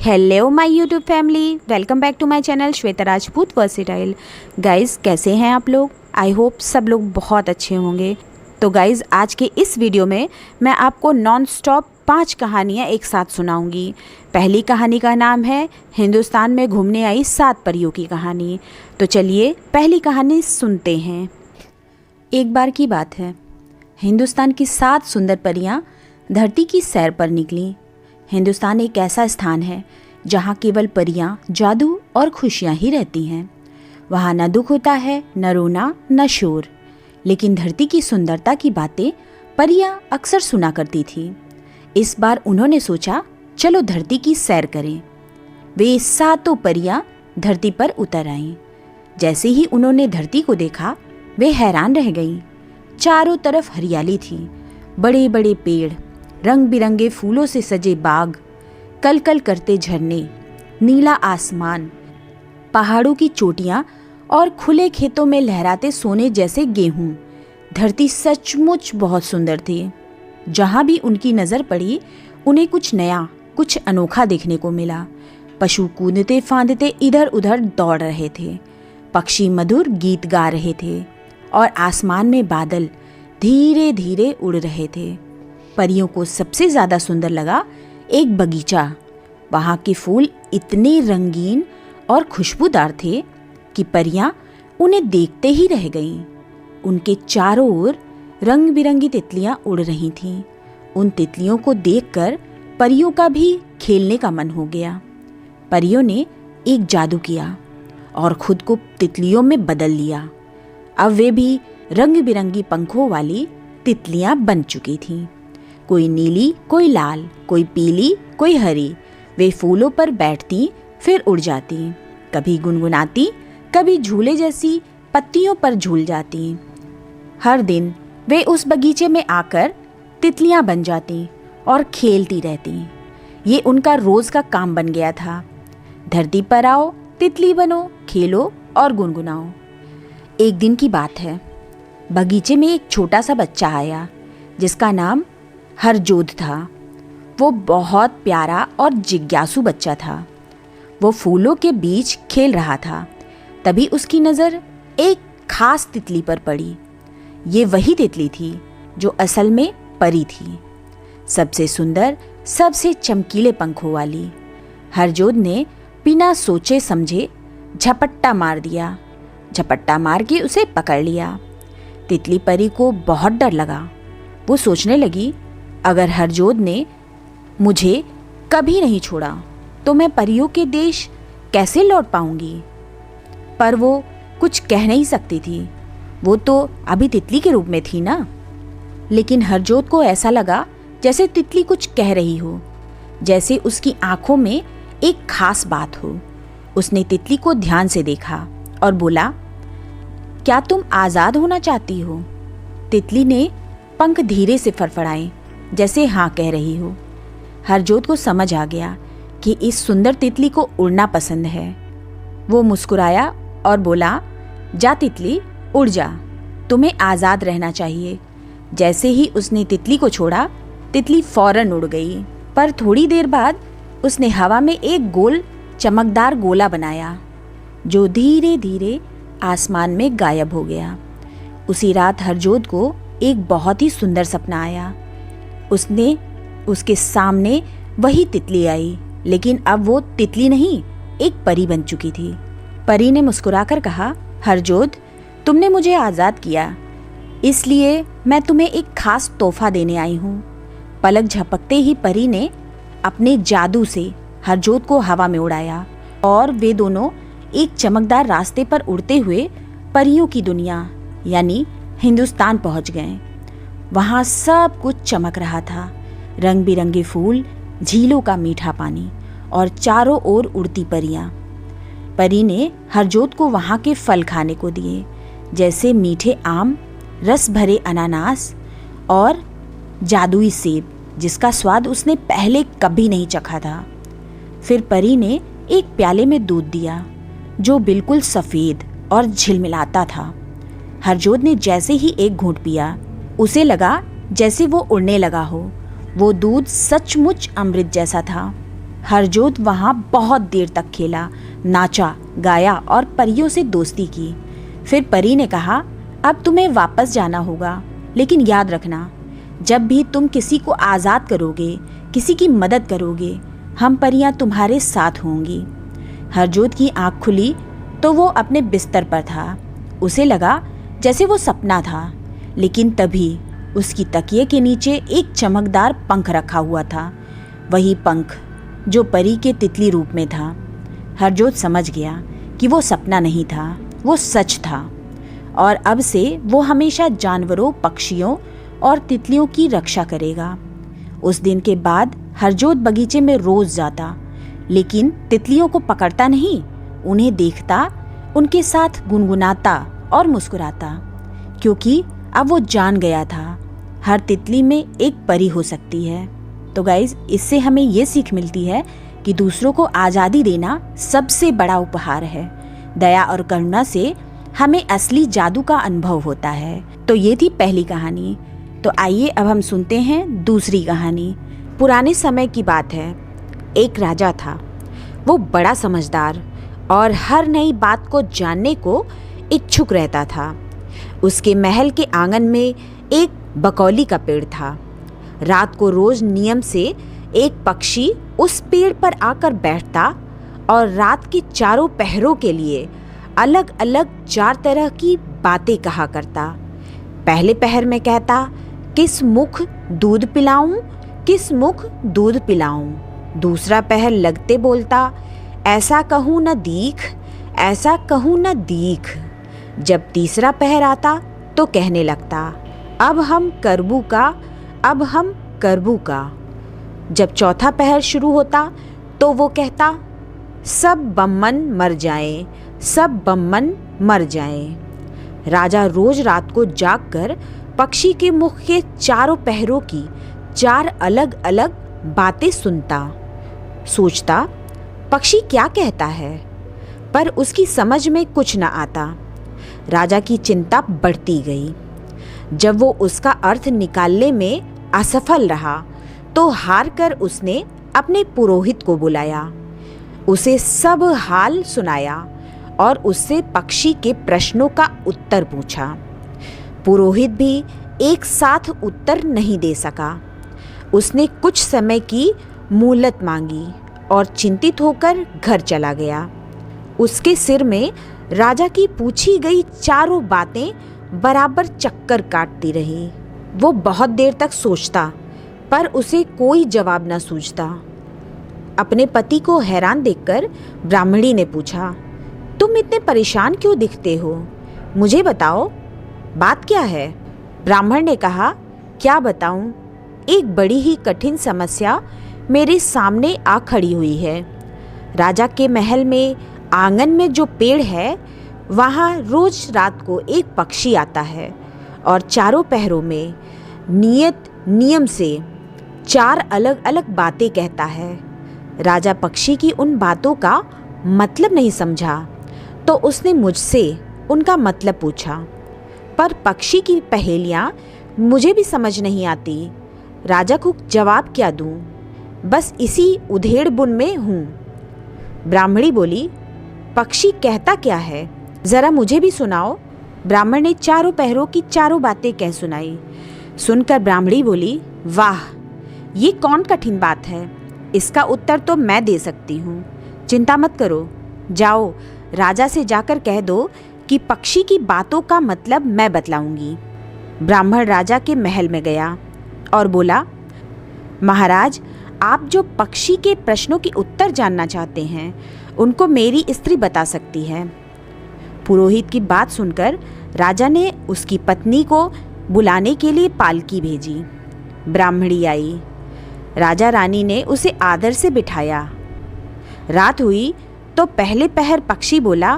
Hello my YouTube family, welcome back to my channel Shweta Rajput versatile. Guys, कैसे हैं आप लोग? आई होप सब लोग बहुत अच्छे होंगे। तो गाइज़, आज के इस वीडियो में मैं आपको नॉन स्टॉप 5 कहानियाँ एक साथ सुनाऊंगी। पहली कहानी का नाम है हिंदुस्तान में घूमने आई 7 परियों की कहानी। तो चलिए पहली कहानी सुनते हैं। एक बार की बात है, हिंदुस्तान की 7 सुंदर परियां धरती की सैर पर निकलीं। हिंदुस्तान एक ऐसा स्थान है जहाँ केवल परियां जादू और खुशियाँ ही रहती हैं। वहाँ न दुख होता है, न रोना, न शोर। लेकिन धरती की सुंदरता की बातें परियां अक्सर सुना करती थी। इस बार उन्होंने सोचा, चलो धरती की सैर करें। वे 7 परियां धरती पर उतर आईं। जैसे ही उन्होंने धरती को देखा, वे हैरान रह गईं। चारों तरफ हरियाली थी, बड़े बड़े पेड़, रंग बिरंगे फूलों से सजे बाग, कलकल करते झरने, नीला आसमान, पहाड़ों की चोटियां और खुले खेतों में लहराते सोने जैसे गेहूं। धरती सचमुच बहुत सुंदर थी। जहां भी उनकी नज़र पड़ी, उन्हें कुछ नया, कुछ अनोखा देखने को मिला। पशु कूदते फांदते इधर उधर दौड़ रहे थे, पक्षी मधुर गीत गा रहे थे और आसमान में बादल धीरे धीरे उड़ रहे थे। परियों को सबसे ज़्यादा सुंदर लगा एक बगीचा। वहाँ के फूल इतने रंगीन और खुशबूदार थे कि परियां उन्हें देखते ही रह गईं। उनके चारों ओर रंग बिरंगी तितलियां उड़ रही थीं। उन तितलियों को देखकर परियों का भी खेलने का मन हो गया। परियों ने एक जादू किया और खुद को तितलियों में बदल लिया। अब वे भी रंग बिरंगी पंखों वाली तितलियां बन चुकी थीं। कोई नीली, कोई लाल, कोई पीली, कोई हरी। वे फूलों पर बैठती, फिर उड़ जाती, कभी गुनगुनाती, कभी झूले जैसी पत्तियों पर झूल जाती। हर दिन वे उस बगीचे में आकर तितलियां बन जाती और खेलती रहती। ये उनका रोज का काम बन गया था। धरती पर आओ, तितली बनो, खेलो और गुनगुनाओ। एक दिन की बात है, बगीचे में एक छोटा सा बच्चा आया जिसका नाम हरजोध था। वो बहुत प्यारा और जिज्ञासु बच्चा था। वो फूलों के बीच खेल रहा था। तभी उसकी नज़र एक खास तितली पर पड़ी। ये वही तितली थी जो असल में परी थी, सबसे सुंदर, सबसे चमकीले पंखों वाली। हरजोध ने बिना सोचे समझे झपट्टा मार दिया। झपट्टा मार के उसे पकड़ लिया। तितली परी को बहुत डर लगा। वो सोचने लगी, अगर हरजोध ने मुझे कभी नहीं छोड़ा तो मैं परियों के देश कैसे लौट पाऊंगी। पर वो कुछ कह नहीं सकती थी। वो तो अभी तितली के रूप में थी ना। लेकिन हरजोध को ऐसा लगा जैसे तितली कुछ कह रही हो, जैसे उसकी आंखों में एक खास बात हो। उसने तितली को ध्यान से देखा और बोला, क्या तुम आज़ाद होना चाहती हो? तितली ने पंख धीरे से फड़फड़ाए, जैसे हाँ कह रही हो। हरजोध को समझ आ गया कि इस सुंदर तितली को उड़ना पसंद है। वो मुस्कुराया और बोला, जा तितली, उड़ जा, तुम्हें आज़ाद रहना चाहिए। जैसे ही उसने तितली को छोड़ा, तितली फौरन उड़ गई। पर थोड़ी देर बाद उसने हवा में एक गोल चमकदार गोला बनाया जो धीरे धीरे आसमान में गायब हो गया। उसी रात हरजोध को एक बहुत ही सुंदर सपना आया। उसके सामने वही तितली आई, लेकिन अब वो तितली नहीं, एक परी बन चुकी थी। परी ने मुस्कुराकर कहा, हरजोध, तुमने मुझे आज़ाद किया, इसलिए मैं तुम्हें एक खास तोहफा देने आई हूँ। पलक झपकते ही परी ने अपने जादू से हरजोध को हवा में उड़ाया और वे दोनों एक चमकदार रास्ते पर उड़ते हुए परियों की दुनिया यानी हिंदुस्तान पहुँच गए। वहाँ सब कुछ चमक रहा था, रंग बिरंगे फूल, झीलों का मीठा पानी और चारों ओर उड़ती परियां। परी ने हरजोध को वहाँ के फल खाने को दिए, जैसे मीठे आम, रस भरे अनानास और जादुई सेब, जिसका स्वाद उसने पहले कभी नहीं चखा था। फिर परी ने एक प्याले में दूध दिया जो बिल्कुल सफ़ेद और झिलमिलाता था। हरजोध ने जैसे ही एक घूंट पिया, उसे लगा जैसे वो उड़ने लगा हो। वो दूध सचमुच अमृत जैसा था। हरजोत वहाँ बहुत देर तक खेला, नाचा, गाया और परियों से दोस्ती की। फिर परी ने कहा, अब तुम्हें वापस जाना होगा, लेकिन याद रखना, जब भी तुम किसी को आज़ाद करोगे, किसी की मदद करोगे, हम परियां तुम्हारे साथ होंगी। हरजोत की आँख खुली तो वो अपने बिस्तर पर था। उसे लगा जैसे वो सपना था, लेकिन तभी उसकी तकिए के नीचे एक चमकदार पंख रखा हुआ था, वही पंख जो परी के तितली रूप में था। हरजोत समझ गया कि वो सपना नहीं था, वो सच था, और अब से वो हमेशा जानवरों, पक्षियों और तितलियों की रक्षा करेगा। उस दिन के बाद हरजोत बगीचे में रोज जाता, लेकिन तितलियों को पकड़ता नहीं, उन्हें देखता, उनके साथ गुनगुनाता और मुस्कुराता, क्योंकि अब वो जान गया था हर तितली में एक परी हो सकती है। तो गाइज, इससे हमें ये सीख मिलती है कि दूसरों को आज़ादी देना सबसे बड़ा उपहार है। दया और करुणा से हमें असली जादू का अनुभव होता है। तो ये थी पहली कहानी। तो आइए अब हम सुनते हैं दूसरी कहानी। पुराने समय की बात है। एक राजा था। वो बड़ा समझदार और हर नई बात को जानने को इच्छुक रहता था। उसके महल के आंगन में एक बकौली का पेड़ था। रात को रोज नियम से एक पक्षी उस पेड़ पर आकर बैठता और रात के चारों पहरों के लिए अलग अलग 4 तरह की बातें कहा करता। पहले पहर में कहता, किस मुख दूध पिलाऊं, किस मुख दूध पिलाऊं। दूसरा पहर लगते बोलता, ऐसा कहूँ न दीख, ऐसा कहूँ न दीख। जब तीसरा पहर आता तो कहने लगता, अब हम करबू का, अब हम करबू का। जब चौथा पहर शुरू होता तो वो कहता, सब बम्मन मर जाएं, सब बम्मन मर जाएं। राजा रोज रात को जागकर पक्षी के मुख के चारों पहरों की 4 अलग अलग बातें सुनता। सोचता, पक्षी क्या कहता है, पर उसकी समझ में कुछ न आता। राजा की चिंता बढ़ती गई। जब वो उसका अर्थ निकालने में असफल रहा तो हार कर उसने अपने पुरोहित को बुलाया, उसे सब हाल सुनाया और उससे पक्षी के प्रश्नों का उत्तर पूछा। पुरोहित भी एक साथ उत्तर नहीं दे सका। उसने कुछ समय की मोहलत मांगी और चिंतित होकर घर चला गया। उसके सिर में राजा की पूछी गई चारों बातें बराबर चक्कर काटती रही। वो बहुत देर तक सोचता, पर उसे कोई जवाब न सूझता। अपने पति को हैरान देखकर ब्राह्मणी ने पूछा, तुम इतने परेशान क्यों दिखते हो? मुझे बताओ, बात क्या है? ब्राह्मण ने कहा, क्या बताऊं? एक बड़ी ही कठिन समस्या मेरे सामने आ खड़ी हुई है। राजा के महल में आंगन में जो पेड़ है, वहाँ रोज रात को एक पक्षी आता है और चारों पहरों में नियम से 4 अलग अलग बातें कहता है। राजा पक्षी की उन बातों का मतलब नहीं समझा तो उसने मुझसे उनका मतलब पूछा, पर पक्षी की पहेलियाँ मुझे भी समझ नहीं आती। राजा को जवाब क्या दूँ? बस इसी उधेड़-बुन में हूँ। ब्राह्मणी बोली, पक्षी कहता क्या है, ज़रा मुझे भी सुनाओ। ब्राह्मण ने चारों पहरों की चारों बातें कह सुनाई। सुनकर ब्राह्मणी बोली, वाह, ये कौन कठिन बात है, इसका उत्तर तो मैं दे सकती हूँ। चिंता मत करो, जाओ राजा से जाकर कह दो कि पक्षी की बातों का मतलब मैं बतलाऊंगी। ब्राह्मण राजा के महल में गया और बोला, महाराज, आप जो पक्षी के प्रश्नों के उत्तर जानना चाहते हैं, उनको मेरी स्त्री बता सकती है। पुरोहित की बात सुनकर राजा ने उसकी पत्नी को बुलाने के लिए पालकी भेजी। ब्राह्मणी आई। राजा रानी ने उसे आदर से बिठाया। रात हुई तो पहले पहर पक्षी बोला,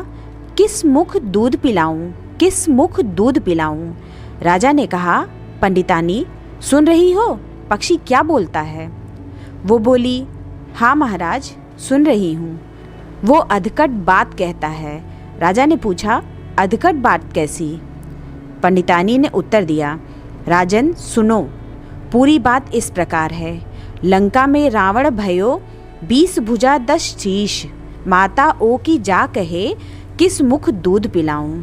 किस मुख दूध पिलाऊं, किस मुख दूध पिलाऊं। राजा ने कहा, पंडितानी, सुन रही हो पक्षी क्या बोलता है? वो बोली, हाँ महाराज, सुन रही हूँ। वो अधकट बात कहता है। राजा ने पूछा, अधकट बात कैसी? पंडितानी ने उत्तर दिया, राजन सुनो, पूरी बात इस प्रकार है। लंका में रावण भयो 20 भुजा 10 शीश, माता ओ की जा कहे, किस मुख दूध पिलाऊं,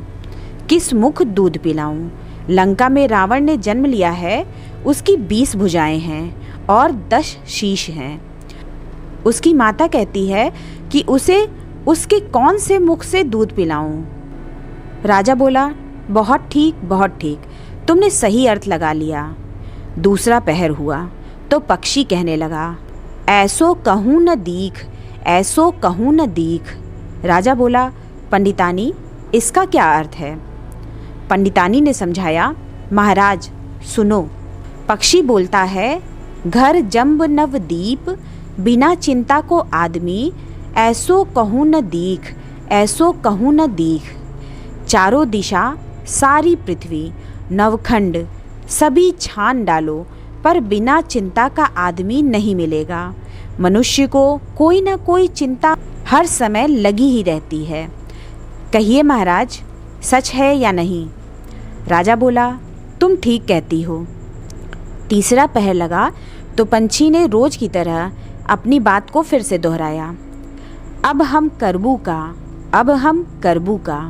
किस मुख दूध पिलाऊं। लंका में रावण ने जन्म लिया है, उसकी 20 भुजाएं हैं और 10 शीश हैं। उसकी माता कहती है कि उसे उसके कौन से मुख से दूध पिलाऊं। राजा बोला, बहुत ठीक, बहुत ठीक, तुमने सही अर्थ लगा लिया। दूसरा पहर हुआ तो पक्षी कहने लगा, ऐसो कहूँ न दीख, ऐसो कहूँ न दीख। राजा बोला, पंडितानी इसका क्या अर्थ है। पंडितानी ने समझाया, महाराज सुनो, पक्षी बोलता है, घर जम्ब नवदीप, बिना चिंता को आदमी, ऐसो कहूँ न दीख, ऐसो कहूँ न दीख। चारों दिशा सारी पृथ्वी नवखंड सभी छान डालो, पर बिना चिंता का आदमी नहीं मिलेगा। मनुष्य को कोई ना कोई चिंता हर समय लगी ही रहती है। कहिए महाराज, सच है या नहीं। राजा बोला, तुम ठीक कहती हो। तीसरा पहर लगा तो पंछी ने रोज की तरह अपनी बात को फिर से दोहराया, अब हम करबू का, अब हम करबू का।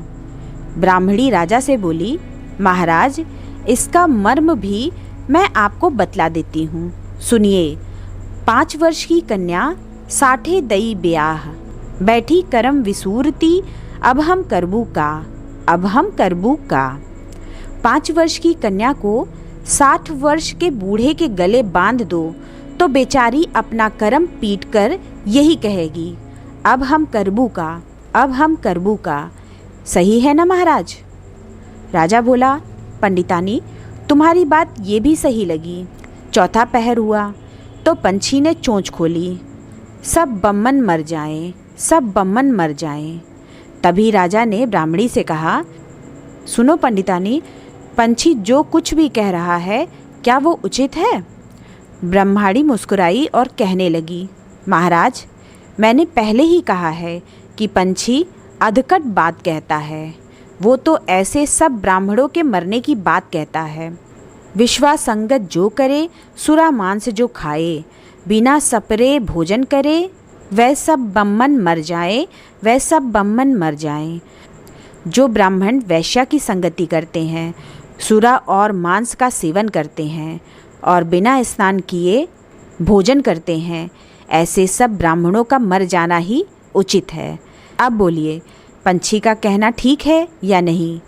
ब्राह्मणी राजा से बोली, महाराज इसका मर्म भी मैं आपको बतला देती हूँ, सुनिए। 5 वर्ष की कन्या 60 दई ब्याह, बैठी करम विसूरती, अब हम करबू का, अब हम करबू का। 5 वर्ष की कन्या को 60 वर्ष के बूढ़े के गले बांध दो तो बेचारी अपना करम पीट कर यही कहेगी, अब हम करबू का, अब हम करबू का। सही है ना महाराज। राजा बोला, पंडितानी तुम्हारी बात ये भी सही लगी। चौथा पहर हुआ तो पंछी ने चोंच खोली, सब बम्मन मर जाएं, सब बम्मन मर जाएं। तभी राजा ने ब्राह्मणी से कहा, सुनो पंडितानी, पंछी जो कुछ भी कह रहा है क्या वो उचित है। ब्रह्माणी मुस्कुराई और कहने लगी, महाराज मैंने पहले ही कहा है कि पंछी अधकट बात कहता है, वो तो ऐसे सब ब्राह्मणों के मरने की बात कहता है। विश्वासंगत जो करे, सुरा मांस जो खाए, बिना सपरे भोजन करे, वह सब बम्मन मर जाए, वह सब बम्मन मर जाए। जो ब्राह्मण वैश्या की संगति करते हैं, सुरा और मांस का सेवन करते हैं और बिना स्नान किए भोजन करते हैं, ऐसे सब ब्राह्मणों का मर जाना ही उचित है। अब बोलिए, पंछी का कहना ठीक है या नहीं।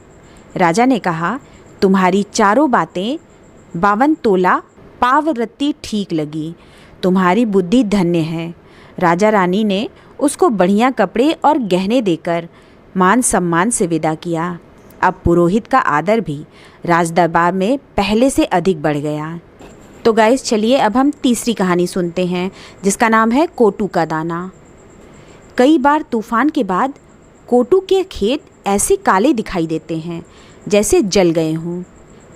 राजा ने कहा, तुम्हारी चारों बातें 52 तोला पावरत्ती ठीक लगी, तुम्हारी बुद्धि धन्य है। राजा रानी ने उसको बढ़िया कपड़े और गहने देकर मान सम्मान से विदा किया। अब पुरोहित का आदर भी राजदरबार में पहले से अधिक बढ़ गया। तो गाइस चलिए अब हम तीसरी कहानी सुनते हैं, जिसका नाम है कोटू का दाना। कई बार तूफान के बाद कोटू के खेत ऐसे काले दिखाई देते हैं जैसे जल गए हों।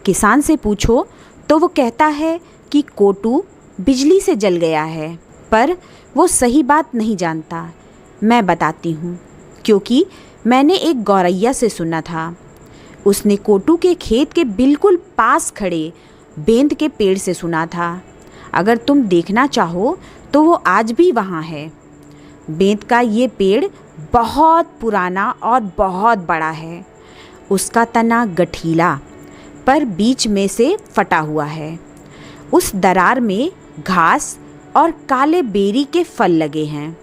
किसान से पूछो तो वो कहता है कि कोटू बिजली से जल गया है, पर वो सही बात नहीं जानता। मैं बताती हूँ, क्योंकि मैंने एक गौरैया से सुना था। उसने कोटू के खेत के बिल्कुल पास खड़े बेंत के पेड़ से सुना था। अगर तुम देखना चाहो तो वो आज भी वहाँ है। बेंत का ये पेड़ बहुत पुराना और बहुत बड़ा है। उसका तना गठीला पर बीच में से फटा हुआ है। उस दरार में घास और काले बेरी के फल लगे हैं।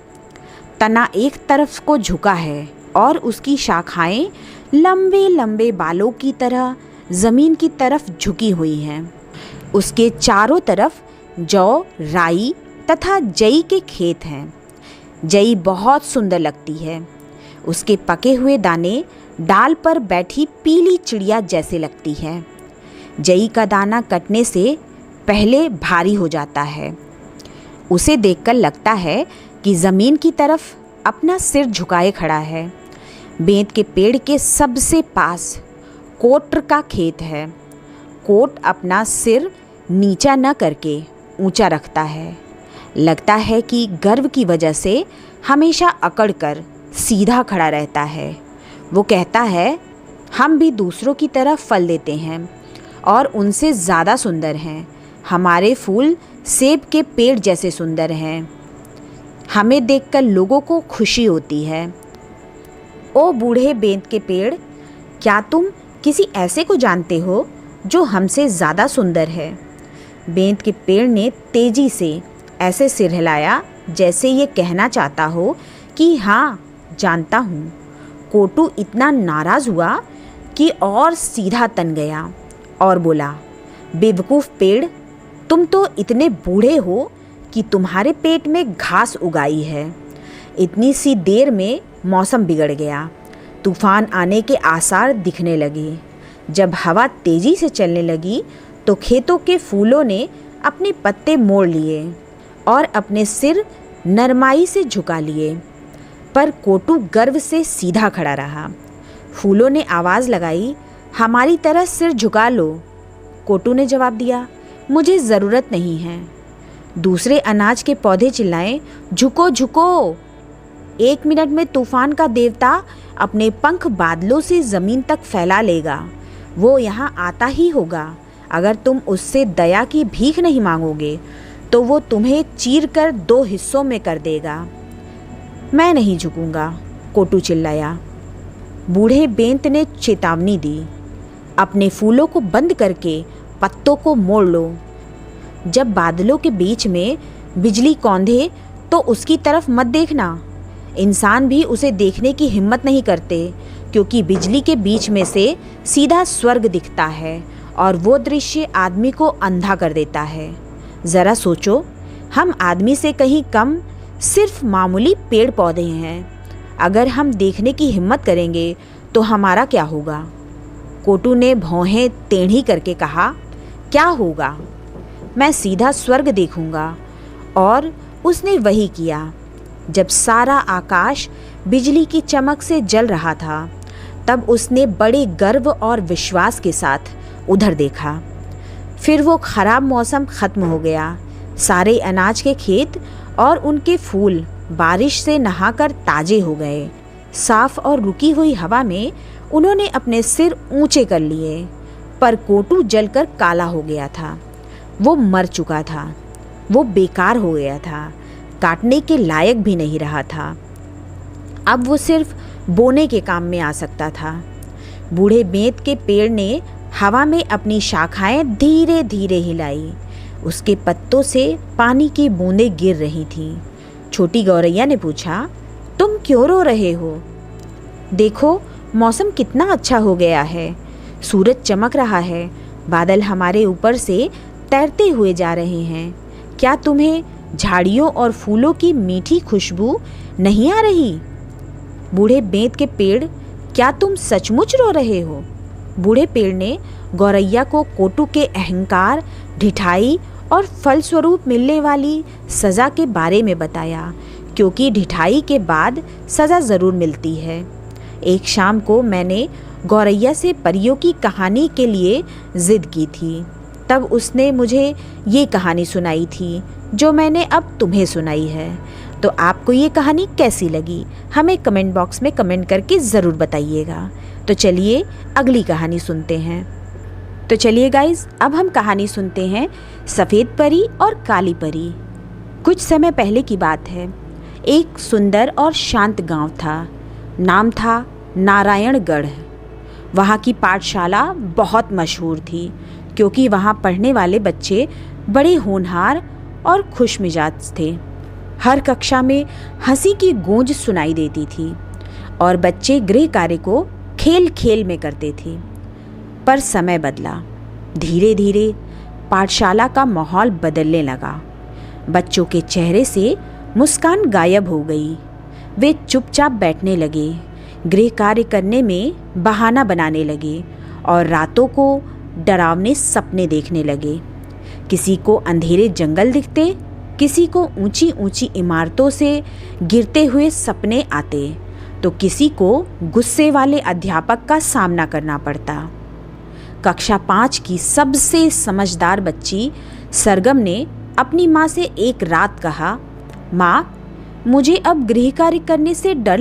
तना एक तरफ को झुका है और उसकी शाखाएं लंबे लंबे बालों की तरह ज़मीन की तरफ झुकी हुई हैं। उसके चारों तरफ जौ, राई तथा जई के खेत हैं। जई बहुत सुंदर लगती है। उसके पके हुए दाने डाल पर बैठी पीली चिड़िया जैसे लगती है। जई का दाना कटने से पहले भारी हो जाता है। उसे देखकर लगता है कि ज़मीन की तरफ अपना सिर झुकाए खड़ा है। बेंत के पेड़ के सबसे पास कोट का खेत है। कोट अपना सिर नीचा न करके ऊंचा रखता है। लगता है कि गर्व की वजह से हमेशा अकड़ कर सीधा खड़ा रहता है। वो कहता है, हम भी दूसरों की तरह फल देते हैं और उनसे ज़्यादा सुंदर हैं। हमारे फूल सेब के पेड़ जैसे सुंदर हैं। हमें देखकर लोगों को खुशी होती है। ओ बूढ़े बेंत के पेड़, क्या तुम किसी ऐसे को जानते हो जो हमसे ज़्यादा सुंदर है? बेंत के पेड़ ने तेजी से ऐसे सिर हिलाया जैसे ये कहना चाहता हो कि हाँ, जानता हूँ। कोटू इतना नाराज़ हुआ कि और सीधा तन गया और बोला, बेवकूफ़ पेड़, तुम तो इतने बूढ़े हो कि तुम्हारे पेट में घास उगाई है। इतनी सी देर में मौसम बिगड़ गया। तूफान आने के आसार दिखने लगे। जब हवा तेज़ी से चलने लगी तो खेतों के फूलों ने अपने पत्ते मोड़ लिए और अपने सिर नरमाई से झुका लिए, पर कोटू गर्व से सीधा खड़ा रहा। फूलों ने आवाज़ लगाई, हमारी तरह सिर झुका लो। कोटू ने जवाब दिया, मुझे ज़रूरत नहीं है। दूसरे अनाज के पौधे चिल्लाएं, झुको झुको। 1 मिनट में तूफान का देवता अपने पंख बादलों से ज़मीन तक फैला लेगा। वो यहाँ आता ही होगा। अगर तुम उससे दया की भीख नहीं मांगोगे तो वो तुम्हें चीर कर 2 हिस्सों में कर देगा। मैं नहीं झुकूंगा, कोटू चिल्लाया। बूढ़े बेंत ने चेतावनी दी, अपने फूलों को बंद करके पत्तों को मोड़ लो। जब बादलों के बीच में बिजली कौंधे तो उसकी तरफ मत देखना। इंसान भी उसे देखने की हिम्मत नहीं करते, क्योंकि बिजली के बीच में से सीधा स्वर्ग दिखता है और वो दृश्य आदमी को अंधा कर देता है। ज़रा सोचो, हम आदमी से कहीं कम सिर्फ मामूली पेड़ पौधे हैं। अगर हम देखने की हिम्मत करेंगे तो हमारा क्या होगा? कोटू ने भौहें टेढ़ी करके कहा, क्या होगा? मैं सीधा स्वर्ग देखूंगा। और उसने वही किया। जब सारा आकाश बिजली की चमक से जल रहा था, तब उसने बड़े गर्व और विश्वास के साथ उधर देखा। फिर वो खराब मौसम ख़त्म हो गया। सारे अनाज के खेत और उनके फूल बारिश से नहाकर ताजे हो गए। साफ और रुकी हुई हवा में उन्होंने अपने सिर ऊंचे कर लिए, पर कोटू जलकर काला हो गया था। वो मर चुका था। वो बेकार हो गया था, काटने के लायक भी नहीं रहा था। अब वो सिर्फ बोने के काम में आ सकता था। बूढ़े बेंत के पेड़ ने हवा में अपनी शाखाएं धीरे धीरे हिलाई। उसके पत्तों से पानी की बूंदें गिर रही थीं। छोटी गौरैया ने पूछा, तुम क्यों रो रहे हो? देखो, मौसम कितना अच्छा हो गया है। सूरज चमक रहा है, बादल हमारे ऊपर से तैरते हुए जा रहे हैं। क्या तुम्हें झाड़ियों और फूलों की मीठी खुशबू नहीं आ रही? बूढ़े बेंत के पेड़, क्या तुम सचमुच रो रहे हो? बूढ़े पेड़ ने गौरैया को कोटू के अहंकार, ढिठाई और फलस्वरूप मिलने वाली सज़ा के बारे में बताया, क्योंकि ढिठाई के बाद सज़ा ज़रूर मिलती है। एक शाम को मैंने गौरैया से परियों की कहानी के लिए ज़िद की थी। तब उसने मुझे ये कहानी सुनाई थी जो मैंने अब तुम्हें सुनाई है। तो आपको ये कहानी कैसी लगी, हमें कमेंट बॉक्स में कमेंट करके ज़रूर बताइएगा। तो चलिए अगली कहानी सुनते हैं। तो चलिए गाइज़, अब हम कहानी सुनते हैं सफ़ेद परी और काली परी। कुछ समय पहले की बात है। एक सुंदर और शांत गांव था। नाम था नारायणगढ़। वहाँ की पाठशाला बहुत मशहूर थी, क्योंकि वहाँ पढ़ने वाले बच्चे बड़े होनहार और खुशमिजाज थे। हर कक्षा में हंसी की गूंज सुनाई देती थी और बच्चे गृह कार्य को खेल खेल में करते थे। पर समय बदला। धीरे धीरे पाठशाला का माहौल बदलने लगा। बच्चों के चेहरे से मुस्कान गायब हो गई। वे चुपचाप बैठने लगे, गृह कार्य करने में बहाना बनाने लगे और रातों को डरावने सपने देखने लगे। किसी को अंधेरे जंगल दिखते, किसी को ऊंची ऊंची इमारतों से गिरते हुए सपने आते, तो किसी को गुस्से वाले अध्यापक का सामना करना पड़ता। कक्षा 5 की सबसे समझदार बच्ची सरगम ने अपनी माँ से एक रात कहा, माँ, मुझे अब गृह कार्य करने से डर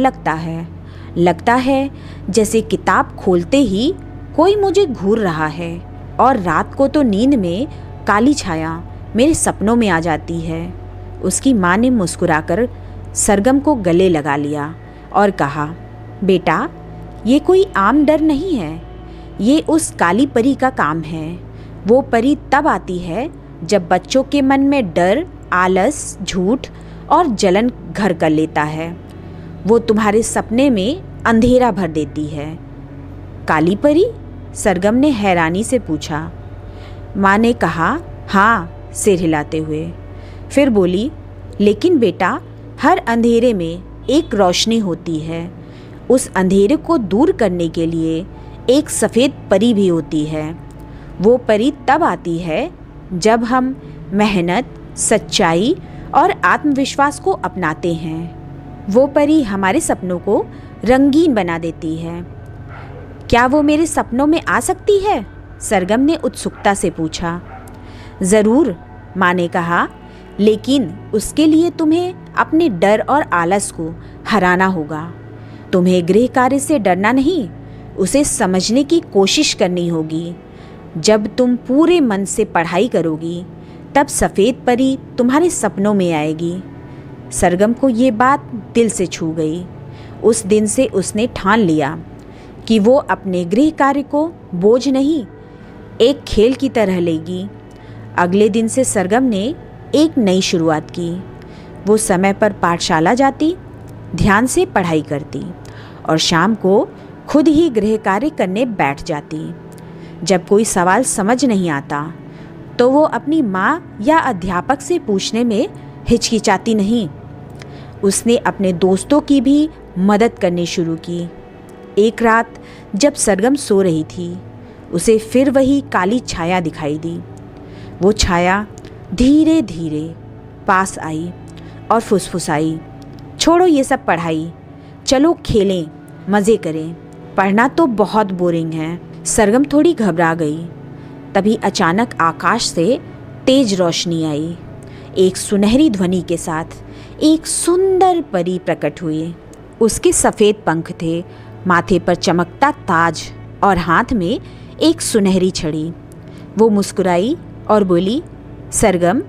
लगता है जैसे किताब खोलते ही कोई मुझे घूर रहा है, और रात को तो नींद में काली छाया मेरे सपनों में आ जाती है। उसकी माँ ने मुस्कुराकर सरगम को गले लगा लिया और कहा, बेटा, ये कोई आम डर नहीं है, ये उस काली परी का काम है। वो परी तब आती है जब बच्चों के मन में डर, आलस, झूठ और जलन घर कर लेता है। वो तुम्हारे सपने में अंधेरा भर देती है। काली परी? सरगम ने हैरानी से पूछा। माँ ने कहा, हाँ, सिर हिलाते हुए। फिर बोली, लेकिन बेटा, हर अंधेरे में एक रोशनी होती है। उस अंधेरे को दूर करने के लिए एक सफ़ेद परी भी होती है। वो परी तब आती है जब हम मेहनत, सच्चाई और आत्मविश्वास को अपनाते हैं। वो परी हमारे सपनों को रंगीन बना देती है। क्या वो मेरे सपनों में आ सकती है? सरगम ने उत्सुकता से पूछा। ज़रूर, माँ ने कहा, लेकिन उसके लिए तुम्हें अपने डर और आलस को हराना होगा। तुम्हें गृह कार्य से डरना नहीं, उसे समझने की कोशिश करनी होगी। जब तुम पूरे मन से पढ़ाई करोगी, तब सफ़ेद परी तुम्हारे सपनों में आएगी। सरगम को ये बात दिल से छू गई। उस दिन से उसने ठान लिया कि वो अपने गृह कार्य को बोझ नहीं, एक खेल की तरह लेगी। अगले दिन से सरगम ने एक नई शुरुआत की। वो समय पर पाठशाला जाती, ध्यान से पढ़ाई करती और शाम को खुद ही गृह कार्य करने बैठ जाती। जब कोई सवाल समझ नहीं आता तो वो अपनी माँ या अध्यापक से पूछने में हिचकिचाती नहीं। उसने अपने दोस्तों की भी मदद करनी शुरू की। एक रात जब सरगम सो रही थी, उसे फिर वही काली छाया दिखाई दी। वो छाया धीरे धीरे पास आई और फुसफुसाई, छोड़ो ये सब पढ़ाई, चलो खेलें, मज़े करें। पढ़ना तो बहुत बोरिंग है। सरगम थोड़ी घबरा गई। तभी अचानक आकाश से तेज रोशनी आई। एक सुनहरी ध्वनि के साथ एक सुंदर परी प्रकट हुई। उसके सफ़ेद पंख थे, माथे पर चमकता ताज और हाथ में एक सुनहरी छड़ी। वो मुस्कुराई और बोली, सरगम,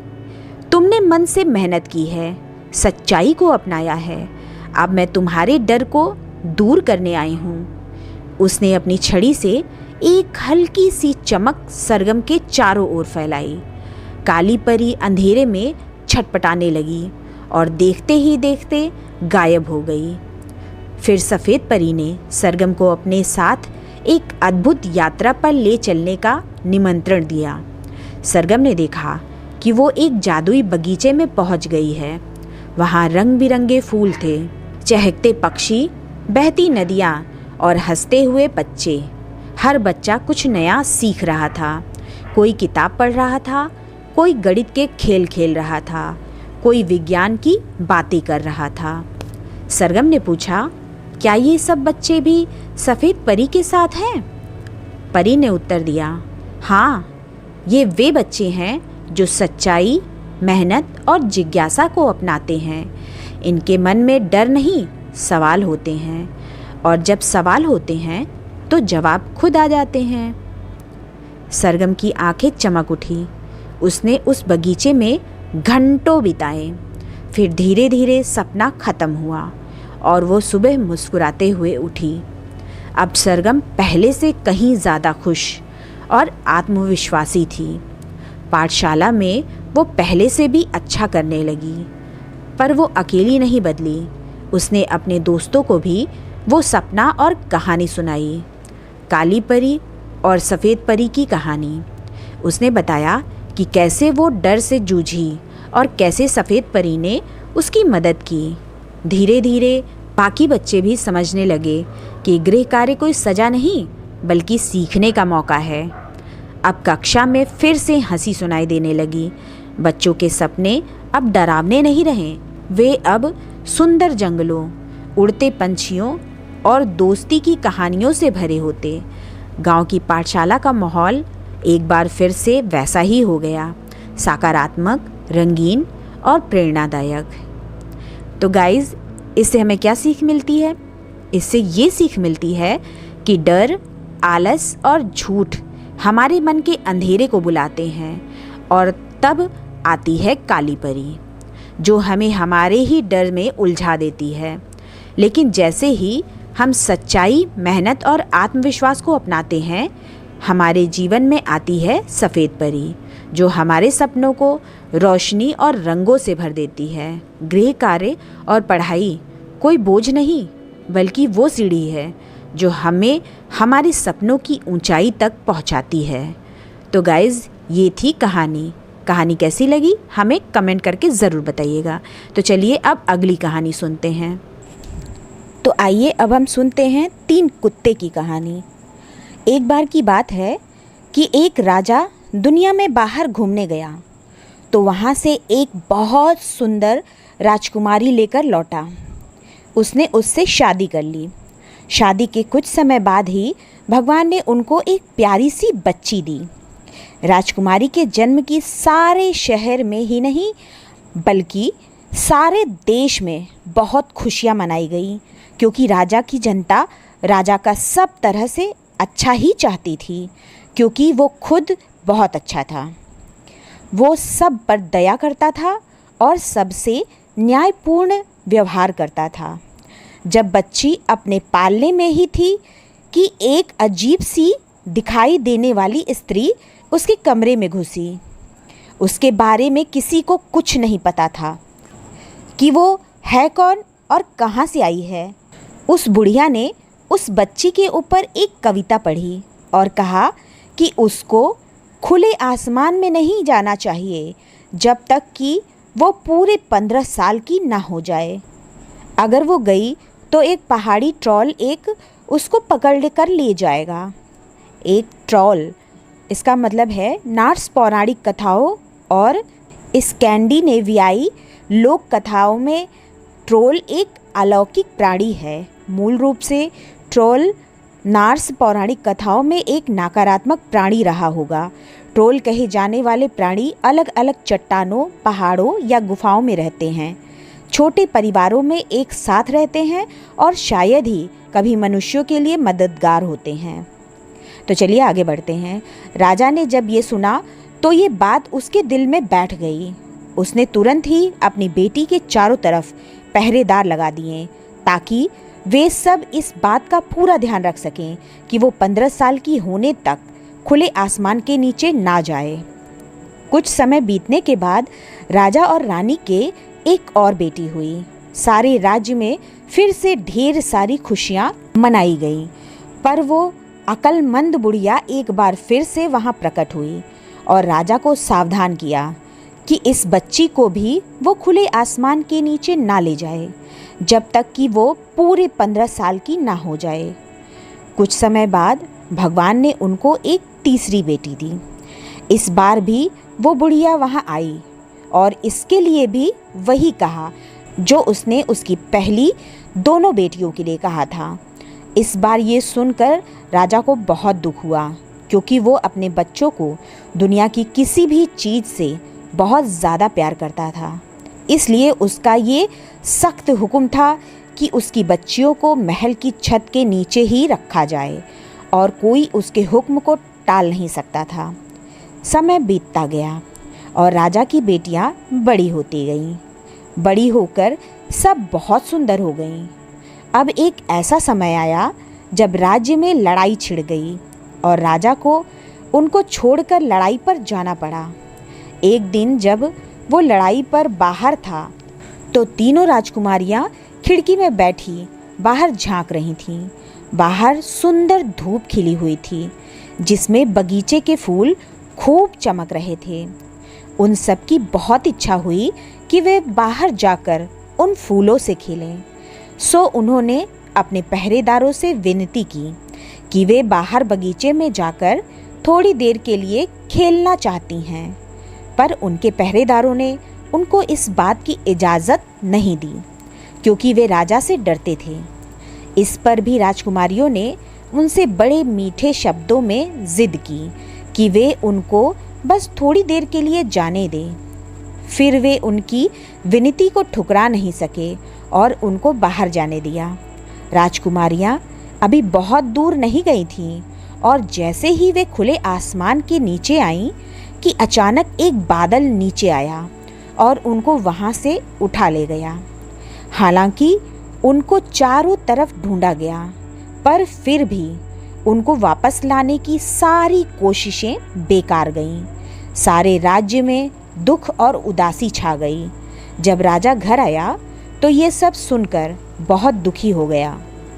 तुमने मन से मेहनत की है, सच्चाई को अपनाया है। अब मैं तुम्हारे डर को दूर करने आई हूँ। उसने अपनी छड़ी से एक हल्की सी चमक सरगम के चारों ओर फैलाई। काली परी अंधेरे में छटपटाने लगी और देखते ही देखते गायब हो गई। फिर सफ़ेद परी ने सरगम को अपने साथ एक अद्भुत यात्रा पर ले चलने का निमंत्रण दिया। सरगम ने देखा कि वो एक जादुई बगीचे में पहुंच गई है। वहाँ रंग बिरंगे फूल थे, चहकते पक्षी, बहती नदियाँ और हंसते हुए बच्चे। हर बच्चा कुछ नया सीख रहा था। कोई किताब पढ़ रहा था, कोई गणित के खेल खेल रहा था, कोई विज्ञान की बातें कर रहा था। सरगम ने पूछा, क्या ये सब बच्चे भी सफ़ेद परी के साथ हैं? परी ने उत्तर दिया, हाँ, ये वे बच्चे हैं जो सच्चाई, मेहनत और जिज्ञासा को अपनाते हैं। इनके मन में डर नहीं, सवाल होते हैं, और जब सवाल होते हैं तो जवाब खुद आ जाते हैं। सरगम की आंखें चमक उठी। उसने उस बगीचे में घंटों बिताए। फिर धीरे धीरे सपना खत्म हुआ और वो सुबह मुस्कुराते हुए उठी। अब सरगम पहले से कहीं ज़्यादा खुश और आत्मविश्वासी थी। पाठशाला में वो पहले से भी अच्छा करने लगी। पर वो अकेली नहीं बदली। उसने अपने दोस्तों को भी वो सपना और कहानी सुनाई, काली परी और सफ़ेद परी की कहानी। उसने बताया कि कैसे वो डर से जूझी और कैसे सफ़ेद परी ने उसकी मदद की। धीरे धीरे बाकी बच्चे भी समझने लगे कि गृह कार्य कोई सज़ा नहीं बल्कि सीखने का मौका है। अब कक्षा में फिर से हंसी सुनाई देने लगी। बच्चों के सपने अब डरावने नहीं रहे। वे अब सुंदर जंगलों, उड़ते पंछियों और दोस्ती की कहानियों से भरे होते। गांव की पाठशाला का माहौल एक बार फिर से वैसा ही हो गया, सकारात्मक, रंगीन और प्रेरणादायक। तो गाइज़, इससे हमें क्या सीख मिलती है? इससे ये सीख मिलती है कि डर, आलस और झूठ हमारे मन के अंधेरे को बुलाते हैं और तब आती है काली परी। जो हमें हमारे ही डर में उलझा देती है। लेकिन जैसे ही हम सच्चाई, मेहनत और आत्मविश्वास को अपनाते हैं, हमारे जीवन में आती है सफ़ेद परी, जो हमारे सपनों को रोशनी और रंगों से भर देती है। गृह कार्य और पढ़ाई कोई बोझ नहीं, बल्कि वो सीढ़ी है जो हमें हमारे सपनों की ऊंचाई तक पहुंचाती है। तो गाइज़, ये थी कहानी। कहानी कैसी लगी हमें कमेंट करके ज़रूर बताइएगा। तो चलिए अब अगली कहानी सुनते हैं। तो आइए अब हम सुनते हैं 3 कुत्ते की कहानी। एक बार की बात है कि एक राजा दुनिया में बाहर घूमने गया, तो वहाँ से एक बहुत सुंदर राजकुमारी लेकर लौटा। उसने उससे शादी कर ली। शादी के कुछ समय बाद ही भगवान ने उनको एक प्यारी सी बच्ची दी। राजकुमारी के जन्म की सारे शहर में ही नहीं, बल्कि सारे देश में बहुत खुशियाँ मनाई गई, क्योंकि राजा की जनता राजा का सब तरह से अच्छा ही चाहती थी, क्योंकि वो खुद बहुत अच्छा था। वो सब पर दया करता था और सबसे न्यायपूर्ण व्यवहार करता था। जब बच्ची अपने पालने में ही थी कि एक अजीब सी दिखाई देने वाली स्त्री उसके कमरे में घुसी। उसके बारे में किसी को कुछ नहीं पता था कि वो है कौन और कहाँ से आई है। उस बुढ़िया ने उस बच्ची के ऊपर एक कविता पढ़ी और कहा कि उसको खुले आसमान में नहीं जाना चाहिए जब तक कि वो पूरे 15 साल की ना हो जाए। अगर वो गई तो एक पहाड़ी ट्रॉल उसको पकड़ कर ले जाएगा। एक ट्रॉल, इसका मतलब है नॉर्स पौराणिक कथाओं और स्कैंडिनेवियाई लोक कथाओं में ट्रोल एक अलौकिक प्राणी है। मूल रूप से ट्रोल नॉर्स पौराणिक कथाओं में एक नकारात्मक प्राणी रहा होगा। ट्रोल कहे जाने वाले प्राणी अलग अलग चट्टानों, पहाड़ों या गुफाओं में रहते हैं। छोटे परिवारों में एक साथ रहते हैं और शायद ही कभी मनुष्यों के लिए मददगार होते हैं। तो चलिए आगे बढ़ते हैं। राजा ने जब ये सुना तो ये बात उसके दिल में बैठ गई। उसने तुरंत ही अपनी बेटी के चारों तरफ पहरेदार लगा दिए, ताकि वे सब इस बात का पूरा ध्यान रख सकें कि वो 15 साल की होने तक खुले आसमान के नीचे ना जाए। कुछ समय बीतने के बाद राजा और रानी के एक और बेटी हुई। सारे राज्य में फिर से ढेर सारी खुशियाँ मनाई गई, पर वो अक्लमंद बुढ़िया एक बार फिर से वहाँ प्रकट हुई और राजा को सावधान किया कि इस बच्ची को भी वो खुले आसमान के नीचे ना ले जाए जब तक कि वो पूरे 15 साल की ना हो जाए। कुछ समय बाद भगवान ने उनको एक तीसरी बेटी दी। इस बार भी वो बुढ़िया वहाँ आई और इसके लिए भी वही कहा जो उसने उसकी पहली दोनों बेटियों के लिए कहा था। इस बार ये सुनकर राजा को बहुत दुख हुआ, क्योंकि वो अपने बच्चों को दुनिया की किसी भी चीज़ से बहुत ज़्यादा प्यार करता था। इसलिए उसका ये सख्त हुक्म था कि उसकी बच्चियों को महल की छत के नीचे ही रखा जाए और कोई उसके हुक्म को टाल नहीं सकता था। समय बीतता गया और राजा की बेटियां बड़ी होती गईं। बड़ी होकर सब बहुत सुंदर हो गईं। अब एक ऐसा समय आया जब राज्य में लड़ाई छिड़ गई और राजा को उनको छोड़कर लड़ाई पर जाना पड़ा। एक दिन जब वो लड़ाई पर बाहर था तो तीनों राजकुमारियां खिड़की में बैठी बाहर झांक रही थीं। बाहर सुंदर धूप खिली हुई थी, जिसमें बगीचे के फूल खूब चमक रहे थे। उन सब की बहुत इच्छा हुई कि वे बाहर जाकर उन फूलों से खेलें। सो उन्होंने अपने पहरेदारों से विनती की कि वे बाहर बगीचे में जाकर थोड़ी देर के लिए खेलना चाहती हैं, पर उनके पहरेदारों ने उनको इस बात की इजाज़त नहीं दी, क्योंकि वे राजा से डरते थे। इस पर भी राजकुमारियों ने उनसे बड़े मीठे शब्दों में जिद की कि वे उनको बस थोड़ी देर के लिए जाने दें। फिर वे उनकी विनती को ठुकरा नहीं सके और उनको बाहर जाने दिया। राजकुमारियां अभी बहुत दूर नहीं गई थीं और जैसे ही वे खुले आसमान के नीचे आईं कि अचानक एक बादल नीचे आया और उनको वहाँ से उठा ले गया। हालांकि उनको चारों तरफ ढूंढा गया, पर फिर भी उनको वापस लाने की सारी कोशिशें बेकार गईं। सारे राज्य में दुख और उदासी छा गई। जब राजा घर आया तो ये सब सुनकर बहुत दुखी हो गया।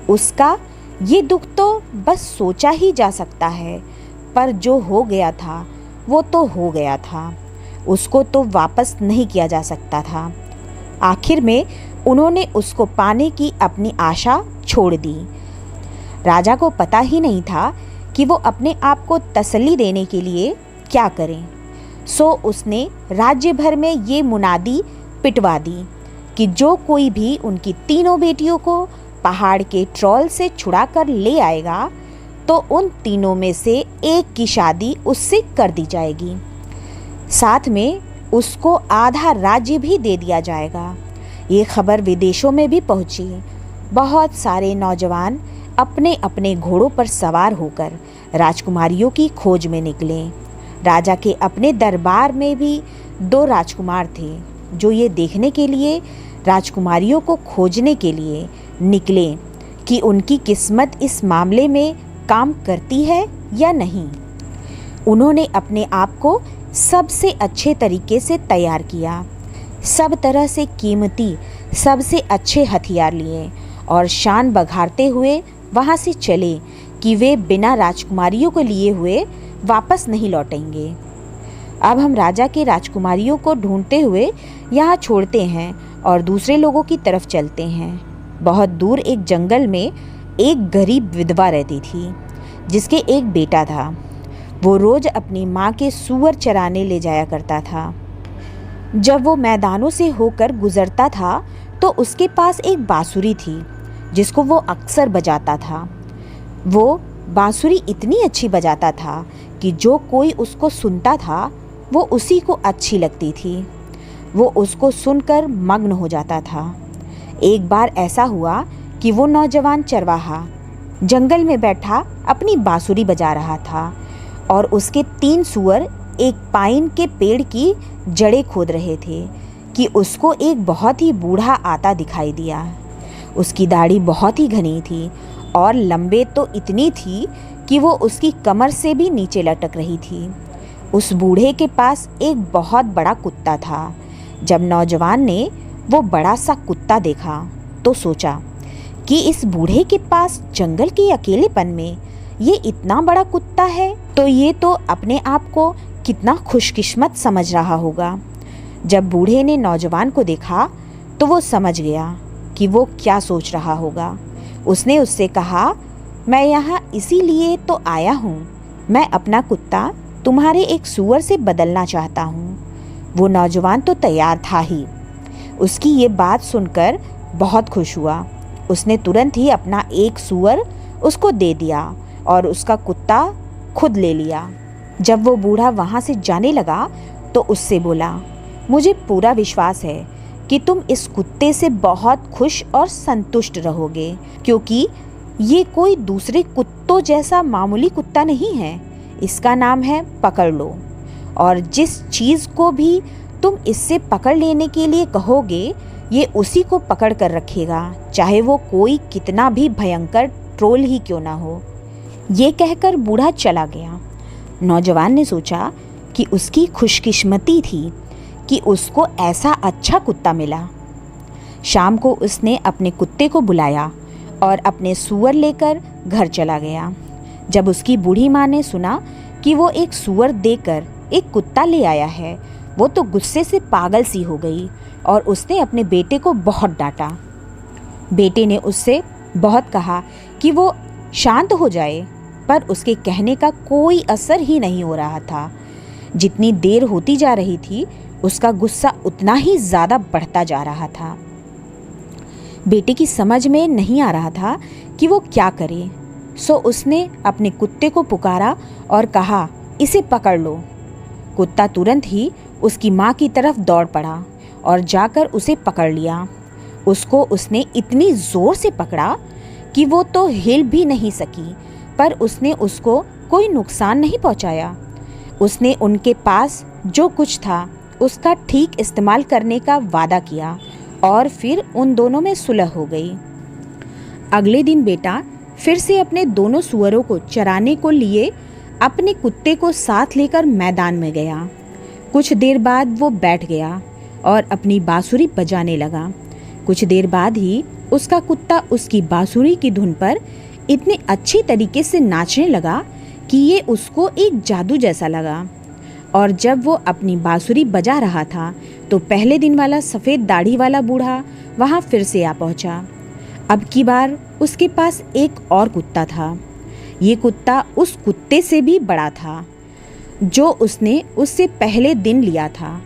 उसका ये दुख तो बस सोचा ही जा सकता है, पर जो हो गया था वो तो हो गया था, उसको तो वापस नहीं किया जा सकता था। आखिर में उन्होंने उसको पाने की अपनी आशा छोड़ दी। राजा को पता ही नहीं था कि वो अपने आप को तसल्ली देने के लिए क्या करें। सो उसने राज्य भर में ये मुनादी पिटवा दी कि जो कोई भी उनकी तीनों बेटियों को पहाड़ के ट्रॉल से छुड़ा कर ले आएगा तो उन तीनों में से एक की शादी उससे कर दी जाएगी, साथ में उसको आधा राज्य भी दे दिया जाएगा। ये खबर विदेशों में भी पहुंची। बहुत सारे नौजवान अपने अपने घोड़ों पर सवार होकर राजकुमारियों की खोज में निकले। राजा के अपने दरबार में भी 2 राजकुमार थे जो ये देखने के लिए राजकुमारियों को खोजने के लिए निकले कि उनकी किस्मत इस मामले में काम करती है या नहीं। उन्होंने अपने आप को सबसे अच्छे तरीके से तैयार किया, सब तरह से कीमती सबसे अच्छे हथियार लिए और शान बघारते हुए वहाँ से चले कि वे बिना राजकुमारियों को लिए हुए वापस नहीं लौटेंगे। अब हम राजा के राजकुमारियों को ढूंढते हुए यहाँ छोड़ते हैं और दूसरे लोगों की तरफ चलते हैं। बहुत दूर एक जंगल में एक गरीब विधवा रहती थी जिसके एक बेटा था। वो रोज़ अपनी माँ के सूअर चराने ले जाया करता था। जब वो मैदानों से होकर गुजरता था तो उसके पास एक बांसुरी थी जिसको वो अक्सर बजाता था। वो बांसुरी इतनी अच्छी बजाता था कि जो कोई उसको सुनता था वो उसी को अच्छी लगती थी। वो उसको सुनकर मग्न हो जाता था। एक बार ऐसा हुआ कि वो नौजवान चरवाहा जंगल में बैठा अपनी बांसुरी बजा रहा था और उसके 3 सूअर एक पाइन के पेड़ की जड़ें खोद रहे थे कि उसको एक बहुत ही बूढ़ा आता दिखाई दिया। उसकी दाढ़ी बहुत ही घनी थी और लंबे तो इतनी थी कि वो उसकी कमर से भी नीचे लटक रही थी। उस बूढ़े के पास एक बहुत बड़ा कुत्ता था। जब नौजवान ने वो बड़ा सा कुत्ता देखा तो सोचा कि इस बूढ़े के पास जंगल के अकेलेपन में ये इतना बड़ा कुत्ता है तो ये तो अपने आप को कितना खुशकिस्मत समझ रहा होगा। जब बूढ़े ने नौजवान को देखा तो वो समझ गया कि वो क्या सोच रहा होगा। उसने उससे कहा, मैं यहाँ इसीलिए तो आया हूँ, मैं अपना कुत्ता तुम्हारे एक सूअर से बदलना चाहता हूँ। वो नौजवान तो तैयार था ही। उसकी ये बात सुनकर बहुत खुश हुआ। उसने तुरंत ही अपना एक सूअर उसको दे दिया और उसका कुत्ता खुद ले लिया। जब वो बूढ़ा वहाँ से जाने लगा तो उससे बोला, मुझे पूरा विश्वास है कि तुम इस कुत्ते से बहुत खुश और संतुष्ट रहोगे, क्योंकि ये कोई दूसरे कुत्तों जैसा मामूली कुत्ता नहीं है। इसका नाम है पकड़ लो, और जिस चीज़ को भी तुम इससे पकड़ लेने के लिए कहोगे ये उसी को पकड़ कर रखेगा, चाहे वो कोई कितना भी भयंकर ट्रोल ही क्यों ना हो। ये कहकर बूढ़ा चला गया। नौजवान ने सोचा कि उसकी खुशकिस्मती थी कि उसको ऐसा अच्छा कुत्ता मिला। शाम को उसने अपने कुत्ते को बुलाया और अपने सूअर लेकर घर चला गया। जब उसकी बूढ़ी माँ ने सुना कि वो एक सूअर देकर एक कुत्ता ले आया है, वो तो गुस्से से पागल सी हो गई और उसने अपने बेटे को बहुत डांटा। बेटे ने उससे बहुत कहा कि वो शांत हो जाए, पर उसके कहने का कोई असर ही नहीं हो रहा था। जितनी देर होती जा रही थी उसका गुस्सा उतना ही ज़्यादा बढ़ता जा रहा था। बेटे की समझ में नहीं आ रहा था कि वो क्या करे। सो उसने अपने कुत्ते को पुकारा और कहा, इसे पकड़ लो। कुत्ता तुरंत ही उसकी माँ की तरफ दौड़ पड़ा और जाकर उसे पकड़ लिया। उसको उसने इतनी ज़ोर से पकड़ा कि वो तो हिल भी नहीं सकी, पर उसने उसको कोई नुकसान नहीं पहुंचाया। उसने उनके पास जो कुछ था उसका ठीक इस्तेमाल करने का वादा किया और फिर उन दोनों में सुलह हो गई। अगले दिन बेटा फिर से अपने दोनों सुअरों को चराने को लिए अपने कुत्ते को साथ लेकर मैदान में गया। कुछ देर बाद वो बैठ गया और अपनी बांसुरी बजाने लगा। कुछ देर बाद ही उसका कुत्ता उसकी बांसुरी की धुन पर इतने अच्छी तरीके से नाचने लगा कि ये उसको एक जादू जैसा लगा। और जब वो अपनी बांसुरी बजा रहा था तो पहले दिन वाला सफ़ेद दाढ़ी वाला बूढ़ा वहाँ फिर से आ पहुँचा। अब की बार उसके पास एक और कुत्ता था। ये कुत्ता उस कुत्ते से भी बड़ा था जो उसने उससे पहले दिन लिया था।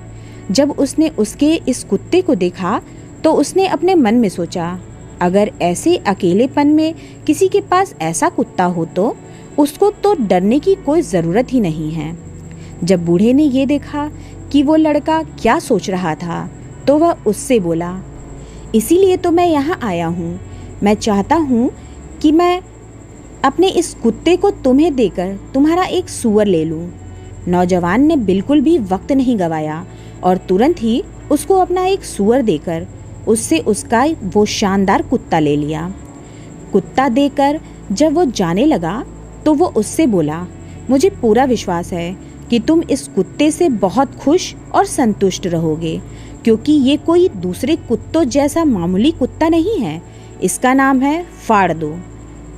जब उसने उसके इस कुत्ते को देखा तो उसने अपने मन में सोचा, अगर ऐसे अकेलेपन में किसी के पास ऐसा कुत्ता हो तो उसको तो डरने की कोई ज़रूरत ही नहीं है। जब बूढ़े ने ये देखा कि वो लड़का क्या सोच रहा था तो वह उससे बोला, इसीलिए तो मैं यहाँ आया हूँ। मैं चाहता हूँ कि मैं अपने इस कुत्ते को तुम्हें देकर तुम्हारा एक सूअर ले लूँ। नौजवान ने बिल्कुल भी वक्त नहीं गवाया और तुरंत ही उसको अपना एक सूअर देकर उससे उसका वो शानदार कुत्ता ले लिया। कुत्ता देकर जब वो जाने लगा तो वो उससे बोला, मुझे पूरा विश्वास है कि तुम इस कुत्ते से बहुत खुश और संतुष्ट रहोगे, क्योंकि ये कोई दूसरे कुत्तों जैसा मामूली कुत्ता नहीं है। इसका नाम है फाड़ दो।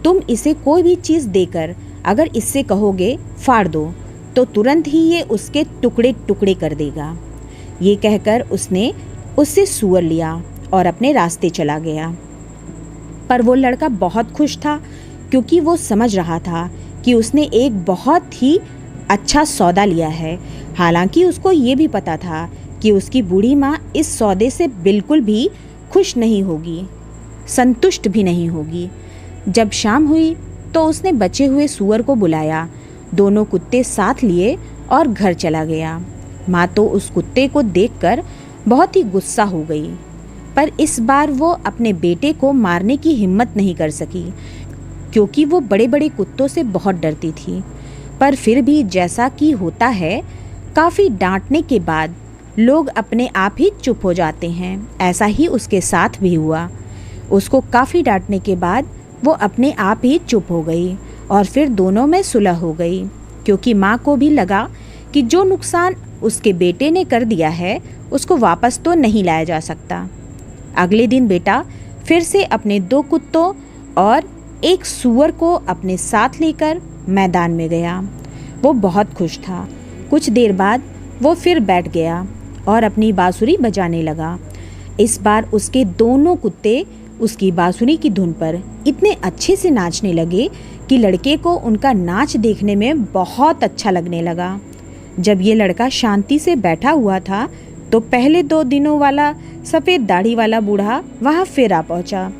तुम इसे कोई भी चीज़ देकर अगर इससे कहोगे फाड़ दो तो तुरंत ही ये उसके टुकड़े टुकड़े कर देगा। ये कहकर उसने उससे सूअर लिया और अपने रास्ते चला गया। पर वो लड़का बहुत खुश था, क्योंकि वो समझ रहा था कि उसने एक बहुत ही अच्छा सौदा लिया है। हालांकि उसको ये भी पता था कि उसकी बूढ़ी माँ इस सौदे से बिल्कुल भी खुश नहीं होगी, संतुष्ट भी नहीं होगी। जब शाम हुई तो उसने बचे हुए सूअर को बुलाया, दोनों कुत्ते साथ लिए और घर चला गया। माँ तो उस कुत्ते को देखकर बहुत ही गुस्सा हो गई, पर इस बार वो अपने बेटे को मारने की हिम्मत नहीं कर सकी, क्योंकि वो बड़े बड़े कुत्तों से बहुत डरती थी। पर फिर भी जैसा कि होता है, काफ़ी डांटने के बाद लोग अपने आप ही चुप हो जाते हैं। ऐसा ही उसके साथ भी हुआ। उसको काफ़ी डांटने के बाद वो अपने आप ही चुप हो गई और फिर दोनों में सुलह हो गई, क्योंकि माँ को भी लगा कि जो नुकसान उसके बेटे ने कर दिया है उसको वापस तो नहीं लाया जा सकता। अगले दिन बेटा फिर से अपने 2 कुत्तों और एक सूअर को अपने साथ लेकर मैदान में गया। वो बहुत खुश था। कुछ देर बाद वो फिर बैठ गया और अपनी बांसुरी बजाने लगा। इस बार उसके दोनों कुत्ते उसकी बांसुरी की धुन पर इतने अच्छे से नाचने लगे कि लड़के को उनका नाच देखने में बहुत अच्छा लगने लगा। जब ये लड़का शांति से बैठा हुआ था तो पहले 2 दिनों वाला सफ़ेद दाढ़ी वाला बूढ़ा वहाँ फिर आ पहुँचा।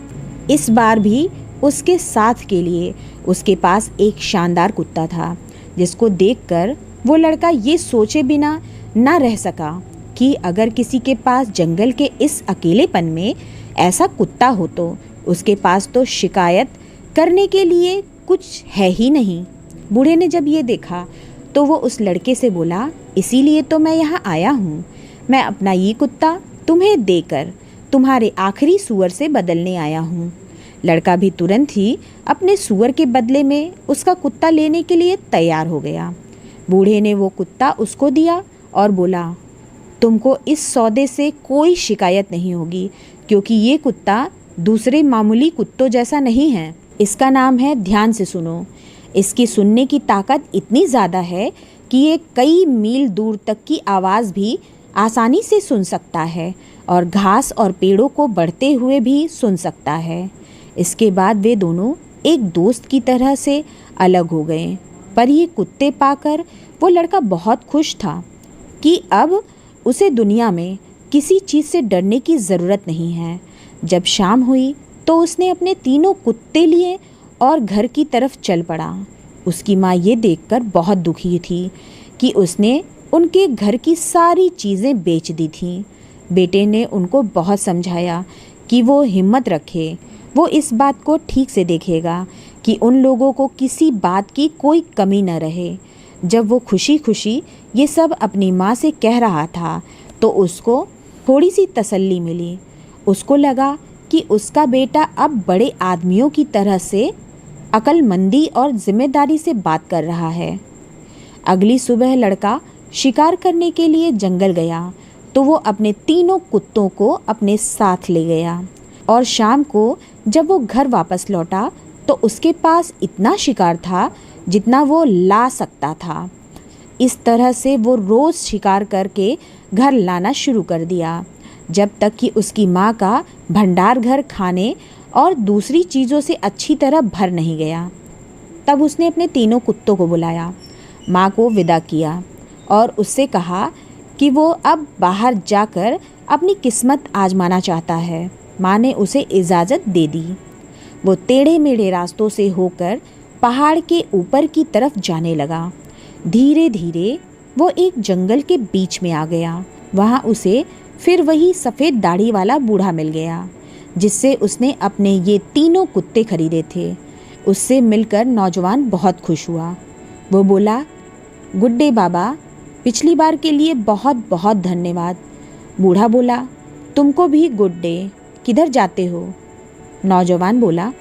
इस बार भी उसके साथ के लिए उसके पास एक शानदार कुत्ता था, जिसको देखकर वो लड़का ये सोचे बिना ना रह सका कि अगर किसी के पास जंगल के इस अकेलेपन में ऐसा कुत्ता हो तो उसके पास तो शिकायत करने के लिए कुछ है ही नहीं। बूढ़े ने जब ये देखा तो वो उस लड़के से बोला, इसीलिए तो मैं यहाँ आया हूँ। मैं अपना ये कुत्ता तुम्हें देकर तुम्हारे आखिरी सूअर से बदलने आया हूँ। लड़का भी तुरंत ही अपने सूअर के बदले में उसका कुत्ता लेने के लिए तैयार हो गया। बूढ़े ने वो कुत्ता उसको दिया और बोला, तुमको इस सौदे से कोई शिकायत नहीं होगी, क्योंकि ये कुत्ता दूसरे मामूली कुत्तों जैसा नहीं है। इसका नाम है ध्यान से सुनो। इसकी सुनने की ताकत इतनी ज़्यादा है कि ये कई मील दूर तक की आवाज़ भी आसानी से सुन सकता है और घास और पेड़ों को बढ़ते हुए भी सुन सकता है। इसके बाद वे दोनों एक दोस्त की तरह से अलग हो गए। पर ये कुत्ते पाकर वो लड़का बहुत खुश था कि अब उसे दुनिया में किसी चीज़ से डरने की ज़रूरत नहीं है। जब शाम हुई तो उसने अपने 3 कुत्ते लिए और घर की तरफ चल पड़ा। उसकी माँ ये देखकर बहुत दुखी थी कि उसने उनके घर की सारी चीज़ें बेच दी थीं। बेटे ने उनको बहुत समझाया कि वो हिम्मत रखे, वो इस बात को ठीक से देखेगा कि उन लोगों को किसी बात की कोई कमी न रहे। जब वो खुशी खुशी ये सब अपनी माँ से कह रहा था तो उसको थोड़ी सी तसल्ली मिली। उसको लगा कि उसका बेटा अब बड़े आदमियों की तरह से अक्लमंदी और जिम्मेदारी से बात कर रहा है। अगली सुबह लड़का शिकार करने के लिए जंगल गया तो वो अपने तीनों कुत्तों को अपने साथ ले गया और शाम को जब वो घर वापस लौटा तो उसके पास इतना शिकार था जितना वो ला सकता था। इस तरह से वो रोज़ शिकार करके घर लाना शुरू कर दिया जब तक कि उसकी माँ का भंडार घर खाने और दूसरी चीज़ों से अच्छी तरह भर नहीं गया। तब उसने अपने तीनों कुत्तों को बुलाया, माँ को विदा किया और उससे कहा कि वो अब बाहर जाकर अपनी किस्मत आजमाना चाहता है। माँ ने उसे इजाज़त दे दी। वो टेढ़े मेढ़े रास्तों से होकर पहाड़ के ऊपर की तरफ जाने लगा। धीरे धीरे वो एक जंगल के बीच में आ गया। वहाँ उसे फिर वही सफ़ेद दाढ़ी वाला बूढ़ा मिल गया जिससे उसने अपने ये तीनों कुत्ते खरीदे थे। उससे मिलकर नौजवान बहुत खुश हुआ। वो बोला, गुड डे बाबा, पिछली बार के लिए बहुत बहुत धन्यवाद। बूढ़ा बोला, तुमको भी गुड डे, किधर जाते हो? नौजवान बोला,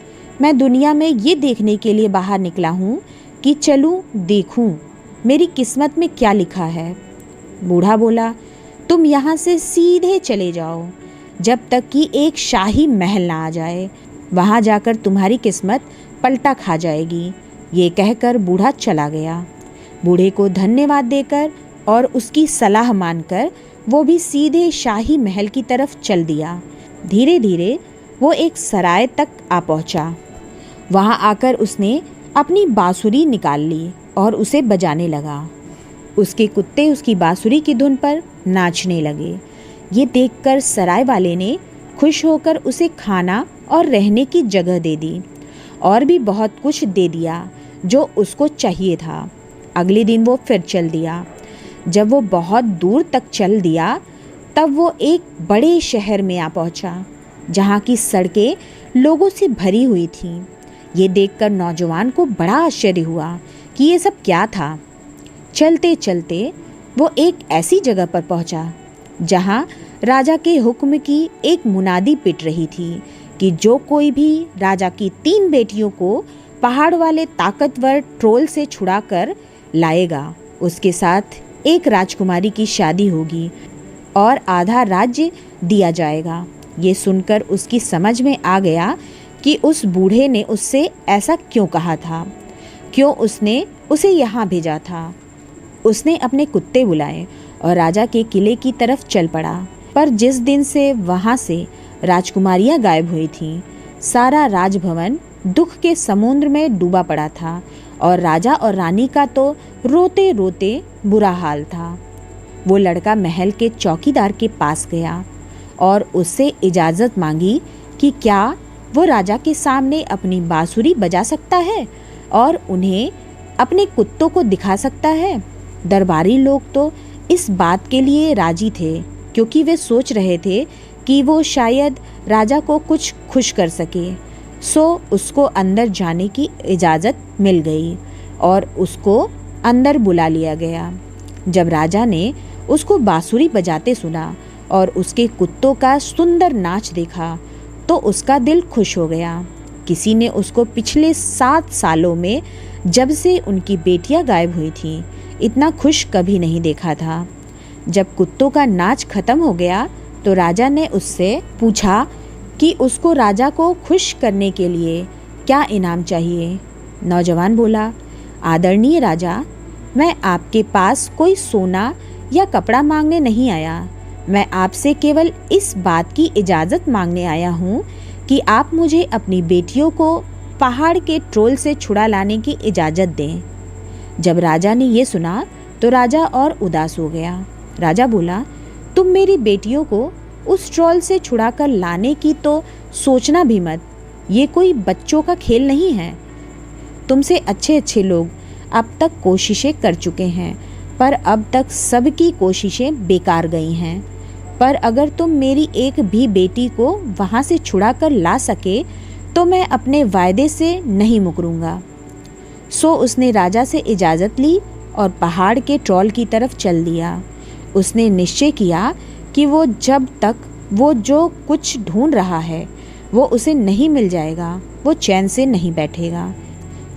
मैं दुनिया में ये देखने के लिए बाहर निकला हूँ कि चलूँ देखूँ मेरी किस्मत में क्या लिखा है। बूढ़ा बोला, तुम यहाँ से सीधे चले जाओ जब तक कि एक शाही महल ना आ जाए। वहाँ जाकर तुम्हारी किस्मत पलटा खा जाएगी। ये कहकर बूढ़ा चला गया। बूढ़े को धन्यवाद देकर और उसकी सलाह मानकर वो भी सीधे शाही महल की तरफ चल दिया। धीरे धीरे वो एक सराय तक आ पहुँचा। वहाँ आकर उसने अपनी बांसुरी निकाल ली और उसे बजाने लगा। उसके कुत्ते उसकी बांसुरी की धुन पर नाचने लगे। ये देखकर सराय वाले ने खुश होकर उसे खाना और रहने की जगह दे दी और भी बहुत कुछ दे दिया जो उसको चाहिए था। अगले दिन वो फिर चल दिया। जब वो बहुत दूर तक चल दिया तब वो एक बड़े शहर में आ पहुंचा जहाँ की सड़कें लोगों से भरी हुई थीं। ये देखकर नौजवान को बड़ा आश्चर्य हुआ कि ये सब क्या था। चलते चलते वो एक ऐसी जगह पर पहुंचा जहाँ राजा के हुक्म की एक मुनादी पिट रही थी कि जो कोई भी राजा की 3 बेटियों को पहाड़ वाले ताकतवर ट्रोल से छुड़ाकर लाएगा उसके साथ एक राजकुमारी की शादी होगी और आधा राज्य दिया जाएगा। ये सुनकर उसकी समझ में आ गया कि उस बूढ़े ने उससे ऐसा क्यों कहा था, क्यों उसने उसे यहाँ भेजा था। उसने अपने कुत्ते बुलाए और राजा के किले की तरफ चल पड़ा। पर जिस दिन से वहाँ से राजकुमारियाँ गायब हुई थीं, सारा राजभवन दुख के समुद्र में डूबा पड़ा था और राजा और रानी का तो रोते रोते बुरा हाल था। वो लड़का महल के चौकीदार के पास गया और उससे इजाज़त मांगी कि क्या वो राजा के सामने अपनी बांसुरी बजा सकता है और उन्हें अपने कुत्तों को दिखा सकता है। दरबारी लोग तो इस बात के लिए राजी थे क्योंकि वे सोच रहे थे कि वो शायद राजा को कुछ खुश कर सके। सो उसको अंदर जाने की इजाज़त मिल गई और उसको अंदर बुला लिया गया। जब राजा ने उसको बांसुरी बजाते सुना और उसके कुत्तों का सुंदर नाच देखा तो उसका दिल खुश हो गया। किसी ने उसको पिछले 7 सालों में जब से उनकी बेटियां गायब हुई थीं, इतना खुश कभी नहीं देखा था। जब कुत्तों का नाच खत्म हो गया तो राजा ने उससे पूछा कि उसको राजा को खुश करने के लिए क्या इनाम चाहिए। नौजवान बोला, आदरणीय राजा, मैं आपके पास कोई सोना या कपड़ा मांगने नहीं आया। मैं आपसे केवल इस बात की इजाज़त मांगने आया हूँ कि आप मुझे अपनी बेटियों को पहाड़ के ट्रोल से छुड़ा लाने की इजाज़त दें। जब राजा ने ये सुना तो राजा और उदास हो गया। राजा बोला, तुम मेरी बेटियों को उस ट्रोल से छुड़ाकर लाने की तो सोचना भी मत। ये कोई बच्चों का खेल नहीं है। तुमसे अच्छे अच्छे लोग अब तक कोशिशें कर चुके हैं पर अब तक सबकी कोशिशें बेकार गई हैं। पर अगर तुम मेरी एक भी बेटी को वहाँ से छुड़ा कर ला सके तो मैं अपने वायदे से नहीं मुकरूंगा। सो उसने राजा से इजाज़त ली और पहाड़ के ट्रोल की तरफ चल दिया उसने निश्चय किया कि वो जब तक वो जो कुछ ढूंढ रहा है वो उसे नहीं मिल जाएगा, वो चैन से नहीं बैठेगा।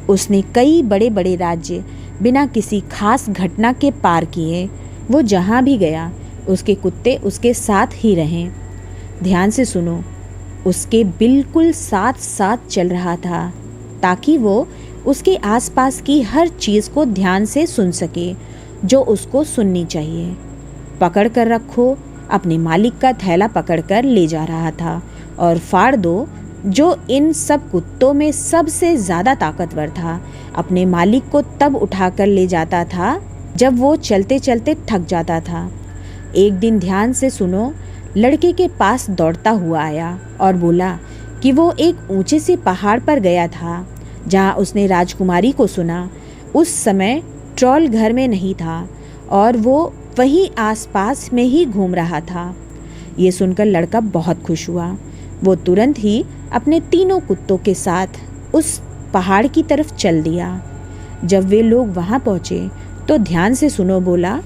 उसने कई बड़े बड़े राज्य बिना किसी खास घटना के पार किए। वो जहाँ भी गया उसके कुत्ते उसके साथ ही रहें। ध्यान से सुनो, उसके बिल्कुल साथ साथ चल रहा था ताकि वो उसके आसपास की हर चीज़ को ध्यान से सुन सके जो उसको सुननी चाहिए। पकड़ कर रखो अपने मालिक का थैला पकड़कर ले जा रहा था और फाड़ दो जो इन सब कुत्तों में सबसे ज़्यादा ताकतवर था अपने मालिक को तब उठाकर ले जाता था जब वो चलते चलते थक जाता था। एक दिन ध्यान से सुनो, लड़के के पास दौड़ता हुआ आया और बोला कि वो एक ऊंचे से पहाड़ पर गया था जहाँ उसने राजकुमारी को सुना। उस समय ट्रॉल घर में नहीं था और वो वहीं आसपास में ही घूम रहा था। ये सुनकर लड़का बहुत खुश हुआ। वो तुरंत ही अपने तीनों कुत्तों के साथ उस पहाड़ की तरफ चल दिया। जब वे लोग वहाँ पहुँचे तो ध्यान से सुनो बोला,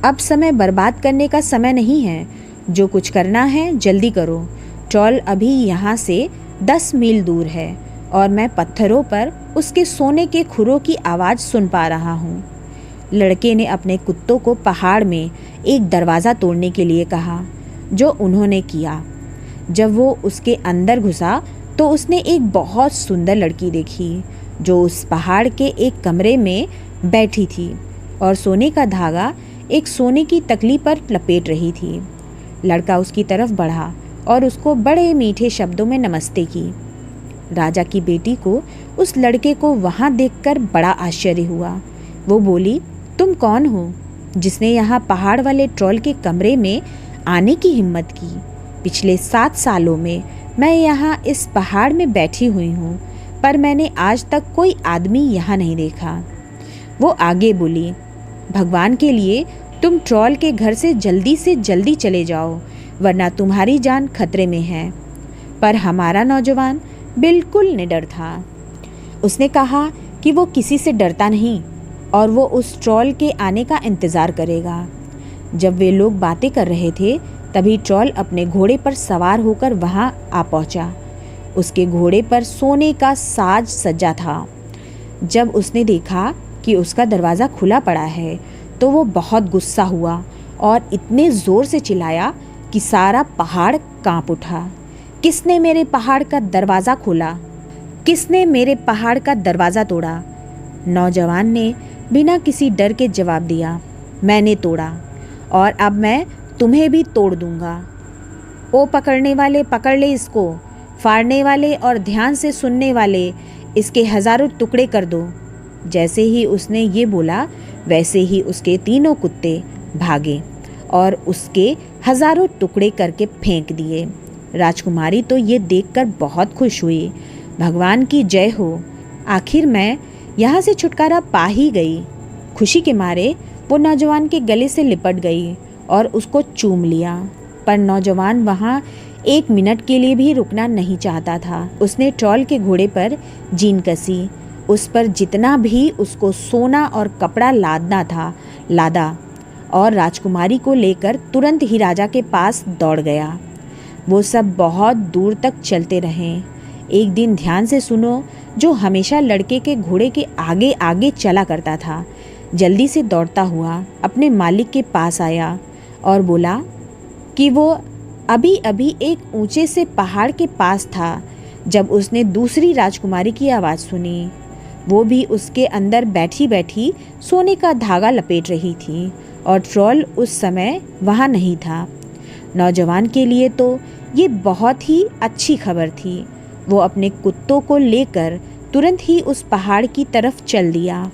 अब समय बर्बाद करने का समय नहीं है, जो कुछ करना है जल्दी करो। ट्रॉल अभी यहाँ से 10 मील दूर है और मैं पत्थरों पर उसके सोने के खुरों की आवाज़ सुन पा रहा हूँ। लड़के ने अपने कुत्तों को पहाड़ में एक दरवाज़ा तोड़ने के लिए कहा, जो उन्होंने किया। जब वो उसके अंदर घुसा तो उसने एक बहुत सुंदर लड़की देखी जो उस पहाड़ के एक कमरे में बैठी थी और सोने का धागा एक सोने की तकली पर लपेट रही थी। लड़का उसकी तरफ बढ़ा और उसको बड़े मीठे शब्दों में नमस्ते की। राजा की बेटी को उस लड़के को वहाँ देखकर बड़ा आश्चर्य हुआ। वो बोली, तुम कौन हो जिसने यहाँ पहाड़ वाले ट्रॉल के कमरे में आने की हिम्मत की? पिछले 7 सालों में मैं यहाँ इस पहाड़ में बैठी हुई हूँ, पर मैंने आज तक कोई आदमी यहाँ नहीं देखा। वो आगे बोली, भगवान के लिए तुम ट्रॉल के घर से जल्दी चले जाओ, वरना तुम्हारी जान खतरे में है। पर हमारा नौजवान बिल्कुल निडर था। उसने कहा कि वो किसी से डरता नहीं और वो उस ट्रॉल के आने का इंतज़ार करेगा। जब वे लोग बातें कर रहे थे तभी ट्रॉल अपने घोड़े पर सवार होकर वहाँ आ पहुँचा। उसके घोड़े पर सोने का साज सजा था। जब उसने देखा कि उसका दरवाज़ा खुला पड़ा है तो वो बहुत गुस्सा हुआ और इतने ज़ोर से चिल्लाया कि सारा पहाड़ कांप उठा। किसने मेरे पहाड़ का दरवाज़ा खोला? किसने मेरे पहाड़ का दरवाज़ा तोड़ा? नौजवान ने बिना किसी डर के जवाब दिया, मैंने तोड़ा और अब मैं तुम्हें भी तोड़ दूंगा। ओ पकड़ने वाले, पकड़ ले इसको। फाड़ने वाले और ध्यान से सुनने वाले, इसके हज़ारों टुकड़े कर दो। जैसे ही उसने ये बोला वैसे ही उसके तीनों कुत्ते भागे और उसके हज़ारों टुकड़े करके फेंक दिए। राजकुमारी तो ये देखकर बहुत खुश हुई। भगवान की जय हो, आखिर मैं यहाँ से छुटकारा पा ही गई। खुशी के मारे वो नौजवान के गले से लिपट गई और उसको चूम लिया। पर नौजवान वहाँ 1 मिनट के लिए भी रुकना नहीं चाहता था। उसने ट्रॉल के घोड़े पर जीन कसी, उस पर जितना भी उसको सोना और कपड़ा लादना था लादा और राजकुमारी को लेकर तुरंत ही राजा के पास दौड़ गया। वो सब बहुत दूर तक चलते रहे। एक दिन ध्यान से सुनो, जो हमेशा लड़के के घोड़े के आगे आगे चला करता था, जल्दी से दौड़ता हुआ अपने मालिक के पास आया और बोला कि वो अभी अभी एक ऊंचे से पहाड़ के पास था जब उसने दूसरी राजकुमारी की आवाज़ सुनी। वो भी उसके अंदर बैठी बैठी सोने का धागा लपेट रही थी और ट्रॉल उस समय वहाँ नहीं था। नौजवान के लिए तो ये बहुत ही अच्छी खबर थी। वो अपने कुत्तों को लेकर तुरंत ही उस पहाड़ की तरफ चल दिया।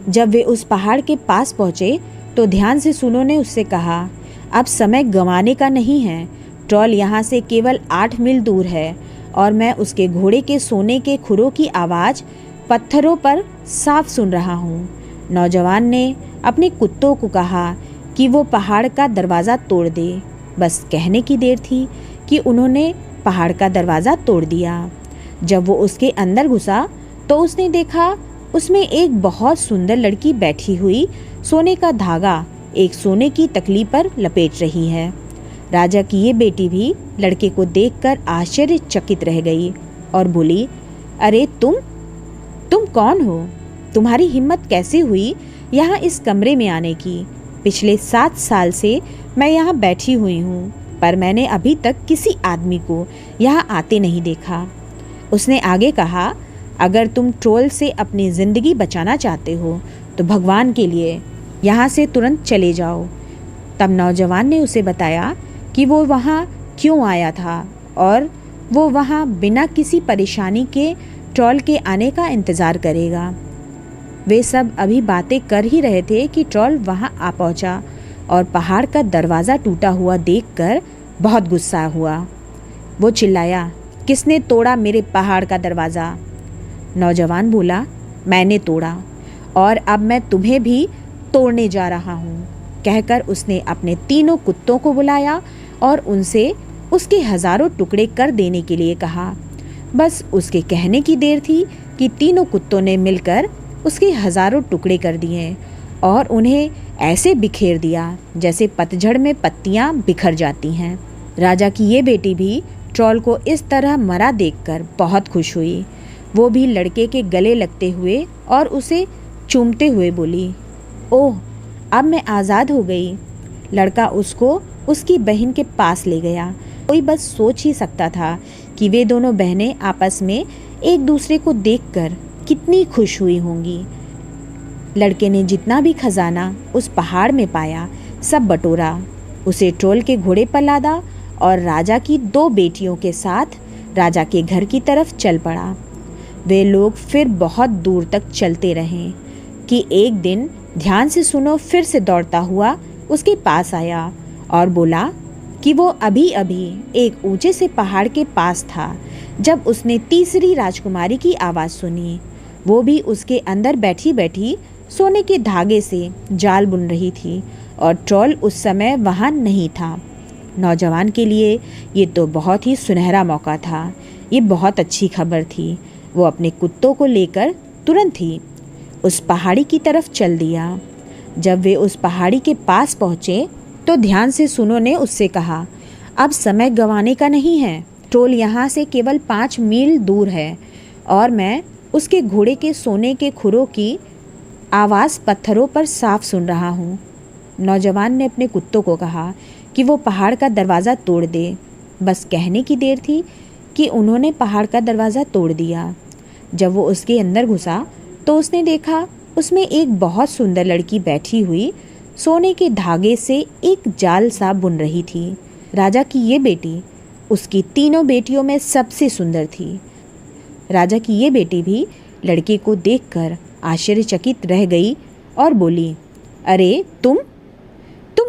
जब वे उस पहाड़ के पास पहुँचे तो ध्यान से सुनो ने उससे कहा, अब समय गंवाने का नहीं है। ट्रॉल यहाँ से केवल 8 मील दूर है और मैं उसके घोड़े के सोने के खुरों की आवाज़ पत्थरों पर साफ सुन रहा हूँ। नौजवान ने अपने कुत्तों को कहा कि वो पहाड़ का दरवाज़ा तोड़ दे। बस कहने की देर थी कि उन्होंने पहाड़ का दरवाज़ा तोड़ दिया। जब वो उसके अंदर घुसा तो उसने देखा उसमें एक बहुत सुंदर लड़की बैठी हुई सोने का धागा एक सोने की तकली पर लपेट रही है। राजा की ये बेटी भी लड़के को देखकर आश्चर्यचकित रह गई और बोली, अरे तुम कौन हो? तुम्हारी हिम्मत कैसे हुई यहाँ इस कमरे में आने की? पिछले 7 साल से मैं यहाँ बैठी हुई हूँ, पर मैंने अभी तक किसी आदमी को यहाँ आते नहीं देखा। उसने आगे कहा, अगर तुम ट्रोल से अपनी ज़िंदगी बचाना चाहते हो तो भगवान के लिए यहाँ से तुरंत चले जाओ। तब नौजवान ने उसे बताया कि वो वहाँ क्यों आया था और वो वहाँ बिना किसी परेशानी के ट्रोल के आने का इंतज़ार करेगा। वे सब अभी बातें कर ही रहे थे कि ट्रोल वहाँ आ पहुँचा और पहाड़ का दरवाज़ा टूटा हुआ देखकर बहुत गुस्सा हुआ। वो चिल्लाया, किसने तोड़ा मेरे पहाड़ का दरवाज़ा? नौजवान बोला, मैंने तोड़ा और अब मैं तुम्हें भी तोड़ने जा रहा हूँ। कहकर उसने अपने तीनों कुत्तों को बुलाया और उनसे उसके हज़ारों टुकड़े कर देने के लिए कहा। बस उसके कहने की देर थी कि तीनों कुत्तों ने मिलकर उसके हज़ारों टुकड़े कर दिए और उन्हें ऐसे बिखेर दिया जैसे पतझड़ में पत्तियाँ बिखर जाती हैं। राजा की ये बेटी भी ट्रोल को इस तरह मरा देखकर बहुत खुश हुई। वो भी लड़के के गले लगते हुए और उसे चूमते हुए बोली, ओह, अब मैं आज़ाद हो गई। लड़का उसको उसकी बहन के पास ले गया। कोई बस सोच ही सकता था कि वे दोनों बहनें आपस में एक दूसरे को देखकर कितनी खुश हुई होंगी। लड़के ने जितना भी खजाना उस पहाड़ में पाया सब बटोरा, उसे ट्रोल के घोड़े पर लादा और राजा की 2 बेटियों के साथ राजा के घर की तरफ चल पड़ा। वे लोग फिर बहुत दूर तक चलते रहे कि एक दिन ध्यान से सुनो फिर से दौड़ता हुआ उसके पास आया और बोला कि वो अभी अभी एक ऊंचे से पहाड़ के पास था जब उसने तीसरी राजकुमारी की आवाज़ सुनी। वो भी उसके अंदर बैठी बैठी सोने के धागे से जाल बुन रही थी और ट्रोल उस समय वहाँ नहीं था। नौजवान के लिए ये तो बहुत ही सुनहरा मौका था। ये बहुत अच्छी खबर थी। वो अपने कुत्तों को लेकर तुरंत ही उस पहाड़ी की तरफ चल दिया। जब वे उस पहाड़ी के पास पहुँचे तो ध्यान से सुनो ने उससे कहा, अब समय गंवाने का नहीं है। ट्रोल यहाँ से केवल 5 मील दूर है और मैं उसके घोड़े के सोने के खुरों की आवाज़ पत्थरों पर साफ सुन रहा हूँ। नौजवान ने अपने कुत्तों को कहा कि वो पहाड़ का दरवाज़ा तोड़ दे। बस कहने की देर थी कि उन्होंने पहाड़ का दरवाज़ा तोड़ दिया। जब वो उसके अंदर घुसा तो उसने देखा उसमें एक बहुत सुंदर लड़की बैठी हुई सोने के धागे से एक जाल सा बुन रही थी। राजा की ये बेटी उसकी तीनों बेटियों में सबसे सुंदर थी। राजा की ये बेटी भी लड़के को देखकर आश्चर्यचकित रह गई और बोली, अरे तुम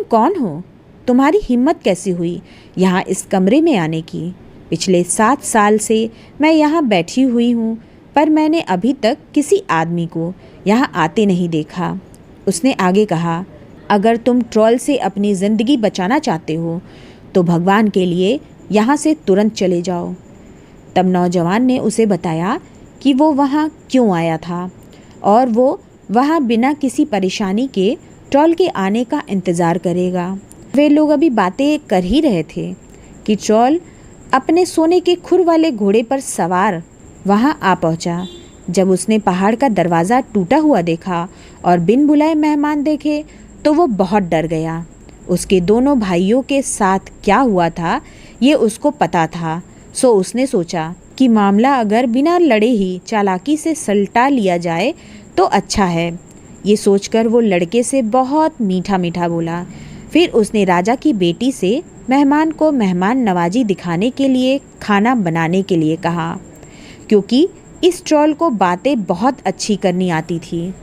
कौन हो? तुम्हारी हिम्मत कैसे हुई यहाँ इस कमरे में आने की? पिछले 7 साल से मैं यहाँ बैठी हुई हूँ, पर मैंने अभी तक किसी आदमी को यहाँ आते नहीं देखा। उसने आगे कहा, अगर तुम ट्रोल से अपनी ज़िंदगी बचाना चाहते हो तो भगवान के लिए यहाँ से तुरंत चले जाओ। तब नौजवान ने उसे बताया कि वो वहाँ क्यों आया था और वो वहाँ बिना किसी परेशानी के ट्रोल के आने का इंतज़ार करेगा। वे लोग अभी बातें कर ही रहे थे कि ट्रोल अपने सोने के खुर वाले घोड़े पर सवार वहाँ आ पहुँचा। जब उसने पहाड़ का दरवाज़ा टूटा हुआ देखा और बिन बुलाए मेहमान देखे तो वो बहुत डर गया। उसके दोनों भाइयों के साथ क्या हुआ था ये उसको पता था, सो उसने सोचा कि मामला अगर बिना लड़े ही चालाकी से सलटा लिया जाए तो अच्छा है। ये सोचकर वो लड़के से बहुत मीठा मीठा बोला। फिर उसने राजा की बेटी से मेहमान को मेहमान नवाजी दिखाने के लिए खाना बनाने के लिए कहा, क्योंकि इस ट्रोल को बातें बहुत अच्छी करनी आती थी।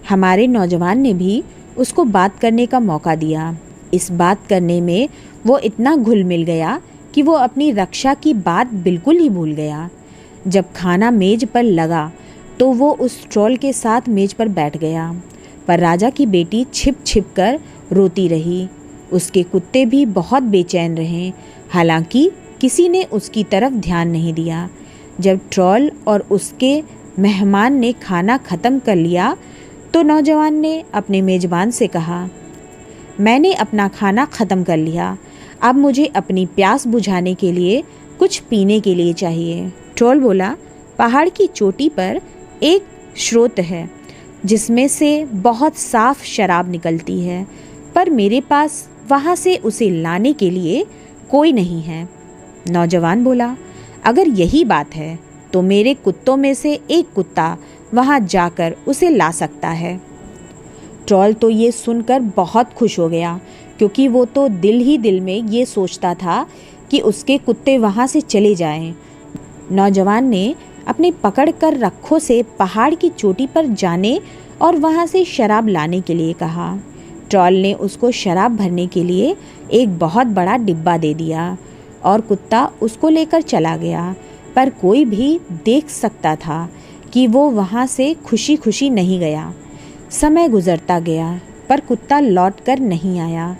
हमारे नौजवान ने भी उसको बात करने का मौका दिया। इस बात करने में वो इतना घुल मिल गया कि वो अपनी रक्षा की बात बिल्कुल ही भूल गया। जब खाना मेज पर लगा तो वो उस ट्रोल के साथ मेज पर बैठ गया, पर राजा की बेटी छिप छिप कर रोती रही। उसके कुत्ते भी बहुत बेचैन रहे, हालांकि किसी ने उसकी तरफ ध्यान नहीं दिया। जब ट्रोल और उसके मेहमान ने खाना ख़त्म कर लिया तो नौजवान ने अपने मेज़बान से कहा, मैंने अपना खाना ख़त्म कर लिया। अब मुझे अपनी प्यास बुझाने के लिए कुछ पीने के लिए चाहिए। ट्रोल बोला, पहाड़ की चोटी पर एक स्रोत है जिसमें से बहुत साफ शराब निकलती है, पर मेरे पास वहाँ से उसे लाने के लिए कोई नहीं है। नौजवान बोला, अगर यही बात है तो मेरे कुत्तों में से एक कुत्ता वहाँ जाकर उसे ला सकता है। ट्रोल तो ये सुनकर बहुत खुश हो गया, क्योंकि वो तो दिल ही दिल में ये सोचता था कि उसके कुत्ते वहाँ से चले जाएं। नौजवान ने अपने पकड़ कर रखों से पहाड़ की चोटी पर जाने और वहाँ से शराब लाने के लिए कहा। ट्रोल ने उसको शराब भरने के लिए एक बहुत बड़ा डिब्बा दे दिया और कुत्ता उसको लेकर चला गया, पर कोई भी देख सकता था कि वो वहाँ से खुशी खुशी नहीं गया। समय गुजरता गया, पर कुत्ता लौट कर नहीं आया।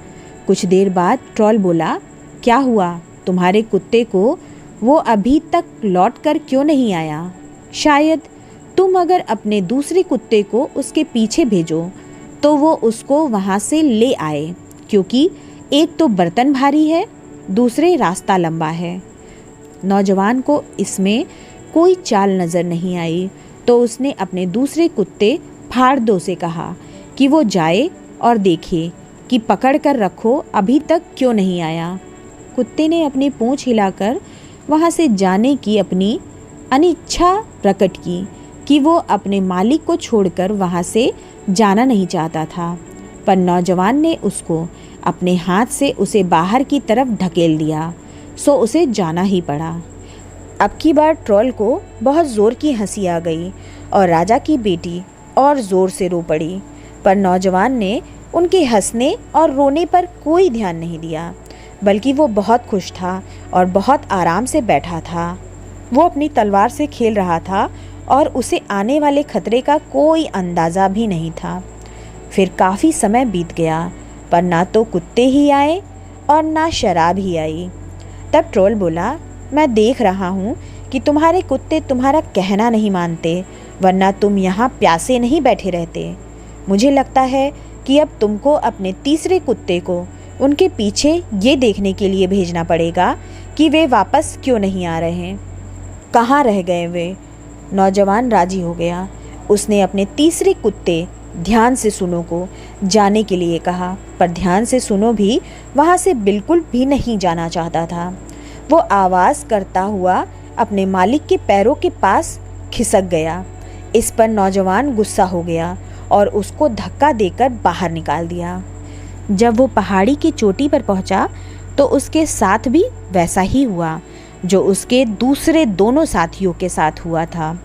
कुछ देर बाद ट्रोल बोला, क्या हुआ? तुम्हारे कुत्ते को वो अभी तक लौट कर क्यों नहीं आया? शायद तुम अगर अपने दूसरे कुत्ते को उसके पीछे भेजो तो वो उसको वहाँ से ले आए, क्योंकि एक तो बर्तन भारी है, दूसरे रास्ता लंबा है। नौजवान को इसमें कोई चाल नज़र नहीं आई, तो उसने अपने दूसरे कुत्ते फाड़दो से कहा कि वो जाए और देखे कि पकड़ कर रखो अभी तक क्यों नहीं आया। कुत्ते ने अपनी पूंछ हिलाकर वहाँ से जाने की अपनी अनिच्छा प्रकट की कि वो अपने मालिक को छोड़कर वहाँ से जाना नहीं चाहता था, पर नौजवान ने उसको अपने हाथ से उसे बाहर की तरफ ढकेल दिया, सो उसे जाना ही पड़ा। अब की बार ट्रोल को बहुत ज़ोर की हंसी आ गई और राजा की बेटी और ज़ोर से रो पड़ी, पर नौजवान ने उनके हंसने और रोने पर कोई ध्यान नहीं दिया, बल्कि वो बहुत खुश था और बहुत आराम से बैठा था। वो अपनी तलवार से खेल रहा था और उसे आने वाले खतरे का कोई अंदाज़ा भी नहीं था। फिर काफ़ी समय बीत गया, पर ना तो कुत्ते ही आए और ना शराब ही आई। तब ट्रोल बोला, मैं देख रहा हूँ कि तुम्हारे कुत्ते तुम्हारा कहना नहीं मानते, वरना तुम यहाँ प्यासे नहीं बैठे रहते। मुझे लगता है कि अब तुमको अपने तीसरे कुत्ते को उनके पीछे ये देखने के लिए भेजना पड़ेगा कि वे वापस क्यों नहीं आ रहे हैं, कहाँ रह गए वे। नौजवान राजी हो गया। उसने अपने तीसरे कुत्ते ध्यान से सुनो को जाने के लिए कहा, पर ध्यान से सुनो भी वहाँ से बिल्कुल भी नहीं जाना चाहता था। वो आवाज़ करता हुआ अपने मालिक के पैरों के पास खिसक गया। इस पर नौजवान गुस्सा हो गया और उसको धक्का देकर बाहर निकाल दिया। जब वो पहाड़ी की चोटी पर पहुंचा तो उसके साथ भी वैसा ही हुआ जो उसके दूसरे दोनों साथियों के साथ हुआ था,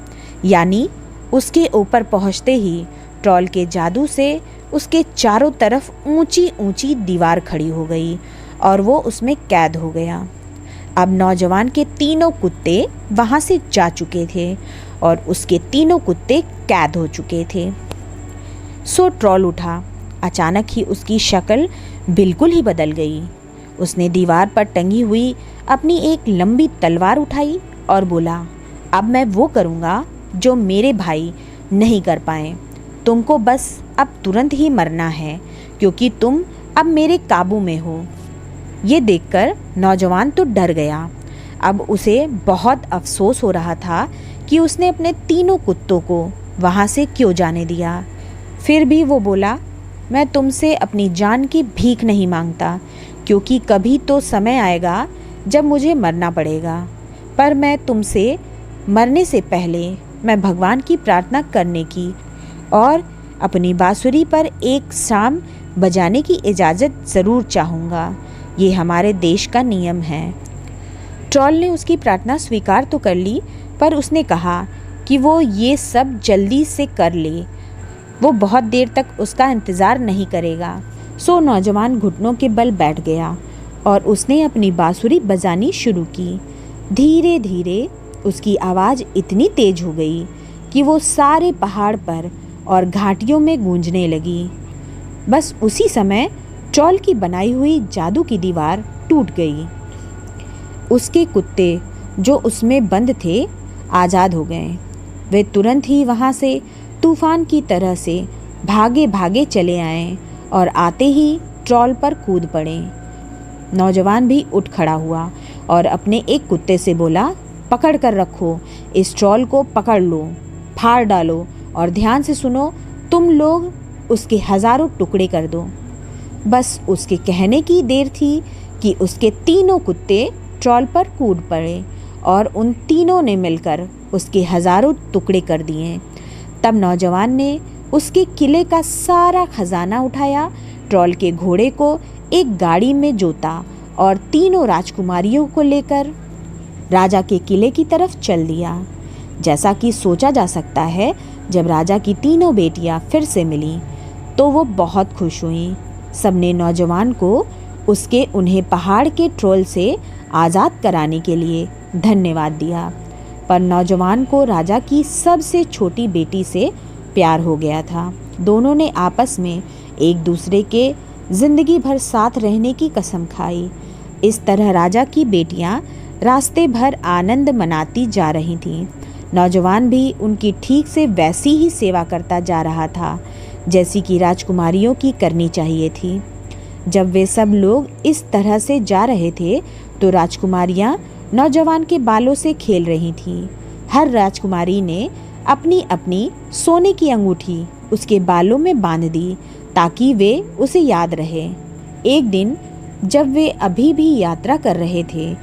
यानी उसके ऊपर पहुंचते ही ट्रोल के जादू से उसके चारों तरफ ऊंची ऊंची दीवार खड़ी हो गई और वो उसमें कैद हो गया। अब नौजवान के तीनों कुत्ते वहाँ से जा चुके थे और उसके तीनों कुत्ते कैद हो चुके थे। सो ट्रोल उठा। अचानक ही उसकी शक्ल बिल्कुल ही बदल गई। उसने दीवार पर टंगी हुई अपनी एक लंबी तलवार उठाई और बोला, अब मैं वो करूँगा जो मेरे भाई नहीं कर पाए। तुमको बस अब तुरंत ही मरना है, क्योंकि तुम अब मेरे काबू में हो। ये देखकर नौजवान तो डर गया। अब उसे बहुत अफसोस हो रहा था कि उसने अपने तीनों कुत्तों को वहाँ से क्यों जाने दिया। फिर भी वो बोला, मैं तुमसे अपनी जान की भीख नहीं मांगता, क्योंकि कभी तो समय आएगा जब मुझे मरना पड़ेगा। पर मैं तुमसे मरने से पहले मैं भगवान की प्रार्थना करने की और अपनी बांसुरी पर एक शाम बजाने की इजाज़त ज़रूर चाहूँगा। ये हमारे देश का नियम है। ट्रोल ने उसकी प्रार्थना स्वीकार तो कर ली, पर उसने कहा कि वो ये सब जल्दी से कर ले। वो बहुत देर तक उसका इंतज़ार नहीं करेगा। सो नौजवान घुटनों के बल बैठ गया और उसने अपनी बांसुरी बजानी शुरू की। धीरे धीरे उसकी आवाज़ इतनी तेज हो गई कि वो सारे पहाड़ पर और घाटियों में गूंजने लगी। बस उसी समय ट्रोल की बनाई हुई जादू की दीवार टूट गई। उसके कुत्ते जो उसमें बंद थे आज़ाद हो गए। वे तुरंत ही वहाँ से तूफान की तरह से भागे भागे चले आए और आते ही ट्रॉल पर कूद पड़े। नौजवान भी उठ खड़ा हुआ और अपने एक कुत्ते से बोला, पकड़ कर रखो, इस ट्रॉल को पकड़ लो, फाड़ डालो और ध्यान से सुनो, तुम लोग उसके हजारों टुकड़े कर दो। बस उसके कहने की देर थी कि उसके तीनों कुत्ते ट्रॉल पर कूद पड़े और उन तीनों ने मिलकर उसके हजारों टुकड़े कर दिए। तब नौजवान ने उसके किले का सारा खजाना उठाया, ट्रॉल के घोड़े को एक गाड़ी में जोता और तीनों राजकुमारियों को लेकर राजा के किले की तरफ चल दिया। जैसा कि सोचा जा सकता है, जब राजा की तीनों बेटियां फिर से मिली तो वो बहुत खुश हुईं। सबने नौजवान को उसके उन्हें पहाड़ के ट्रोल से आज़ाद कराने के लिए धन्यवाद दिया। पर नौजवान को राजा की सबसे छोटी बेटी से प्यार हो गया था। दोनों ने आपस में एक दूसरे के जिंदगी भर साथ रहने की कसम खाई। इस तरह राजा की बेटियां रास्ते भर आनंद मनाती जा रही थीं। नौजवान भी उनकी ठीक से वैसी ही सेवा करता जा रहा था जैसी कि राजकुमारियों की करनी चाहिए थी। जब वे सब लोग इस तरह से जा रहे थे तो राजकुमारियां नौजवान के बालों से खेल रही थीं। हर राजकुमारी ने अपनी अपनी सोने की अंगूठी उसके बालों में बांध दी ताकि वे उसे याद रहे। एक दिन जब वे अभी भी यात्रा कर रहे थे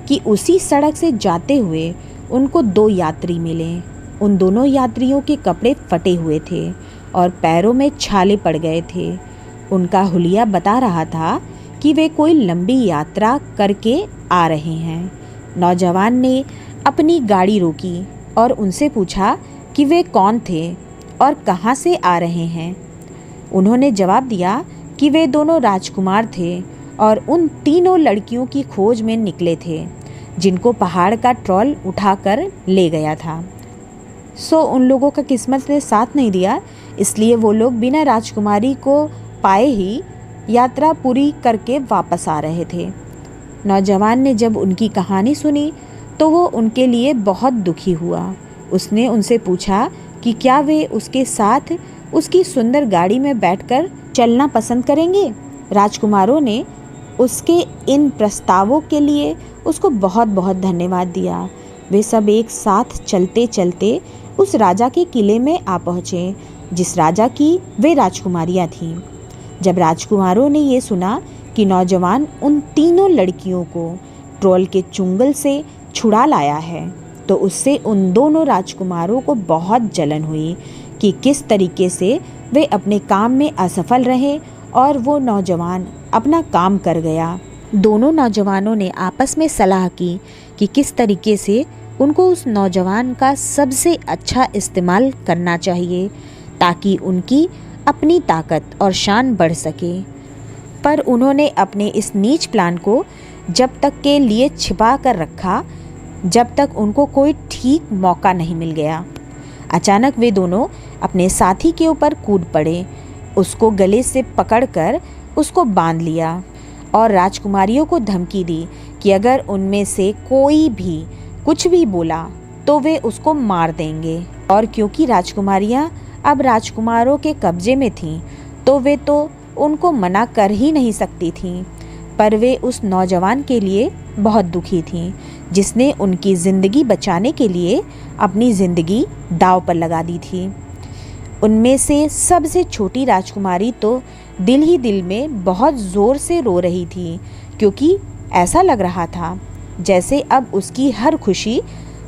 कि उसी सड़क से जाते हुए उनको दो यात्री मिले। उन दोनों यात्रियों के कपड़े फटे हुए थे और पैरों में छाले पड़ गए थे। उनका हुलिया बता रहा था कि वे कोई लंबी यात्रा करके आ रहे हैं। नौजवान ने अपनी गाड़ी रोकी और उनसे पूछा कि वे कौन थे और कहाँ से आ रहे हैं। उन्होंने जवाब दिया कि वे दोनों राजकुमार थे और उन तीनों लड़कियों की खोज में निकले थे जिनको पहाड़ का ट्रॉल उठाकर ले गया था। उन लोगों का किस्मत ने साथ नहीं दिया, इसलिए वो लोग बिना राजकुमारी को पाए ही यात्रा पूरी करके वापस आ रहे थे। नौजवान ने जब उनकी कहानी सुनी तो वो उनके लिए बहुत दुखी हुआ। उसने उनसे पूछा कि क्या वे उसके साथ उसकी सुंदर गाड़ी में बैठकर चलना पसंद करेंगे। राजकुमारों ने उसके इन प्रस्तावों के लिए उसको बहुत बहुत धन्यवाद दिया। वे सब एक साथ चलते चलते उस राजा के किले में आ पहुँचे जिस राजा की वे राजकुमारियाँ थीं। जब राजकुमारों ने ये सुना कि नौजवान उन तीनों लड़कियों को ट्रोल के चुंगल से छुड़ा लाया है तो उससे उन दोनों राजकुमारों को बहुत जलन हुई कि किस तरीके से वे अपने काम में असफल रहे और वो नौजवान अपना काम कर गया। दोनों नौजवानों ने आपस में सलाह की कि किस तरीके से उनको उस नौजवान का सबसे अच्छा इस्तेमाल करना चाहिए ताकि उनकी अपनी ताकत और शान बढ़ सके। पर उन्होंने अपने इस नीच प्लान को जब तक के लिए छिपा कर रखा जब तक उनको कोई ठीक मौका नहीं मिल गया। अचानक वे दोनों अपने साथी के ऊपर कूद पड़े, उसको गले से पकड़कर उसको बांध लिया और राजकुमारियों को धमकी दी कि अगर उनमें से कोई भी कुछ भी बोला तो वे उसको मार देंगे। और क्योंकि राजकुमारियां अब राजकुमारों के कब्जे में थीं तो वे तो उनको मना कर ही नहीं सकती थीं। पर वे उस नौजवान के लिए बहुत दुखी थीं जिसने उनकी ज़िंदगी बचाने के लिए अपनी ज़िंदगी दांव पर लगा दी थी। उनमें से सबसे छोटी राजकुमारी तो दिल ही दिल में बहुत ज़ोर से रो रही थी क्योंकि ऐसा लग रहा था जैसे अब उसकी हर खुशी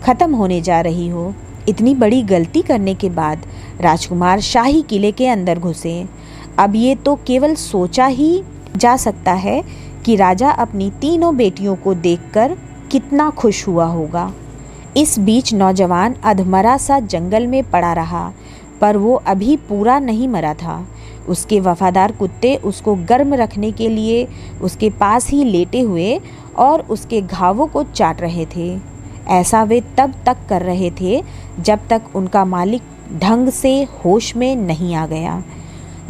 ख़त्म होने जा रही हो। इतनी बड़ी गलती करने के बाद राजकुमार शाही किले के अंदर घुसे। अब ये तो केवल सोचा ही जा सकता है कि राजा अपनी तीनों बेटियों को देखकर कितना खुश हुआ होगा। इस बीच नौजवान अधमरा सा जंगल में पड़ा रहा, पर वो अभी पूरा नहीं मरा था। उसके वफादार कुत्ते उसको गर्म रखने के लिए उसके पास ही लेटे हुए और उसके घावों को चाट रहे थे। ऐसा वे तब तक कर रहे थे जब तक उनका मालिक ढंग से होश में नहीं आ गया।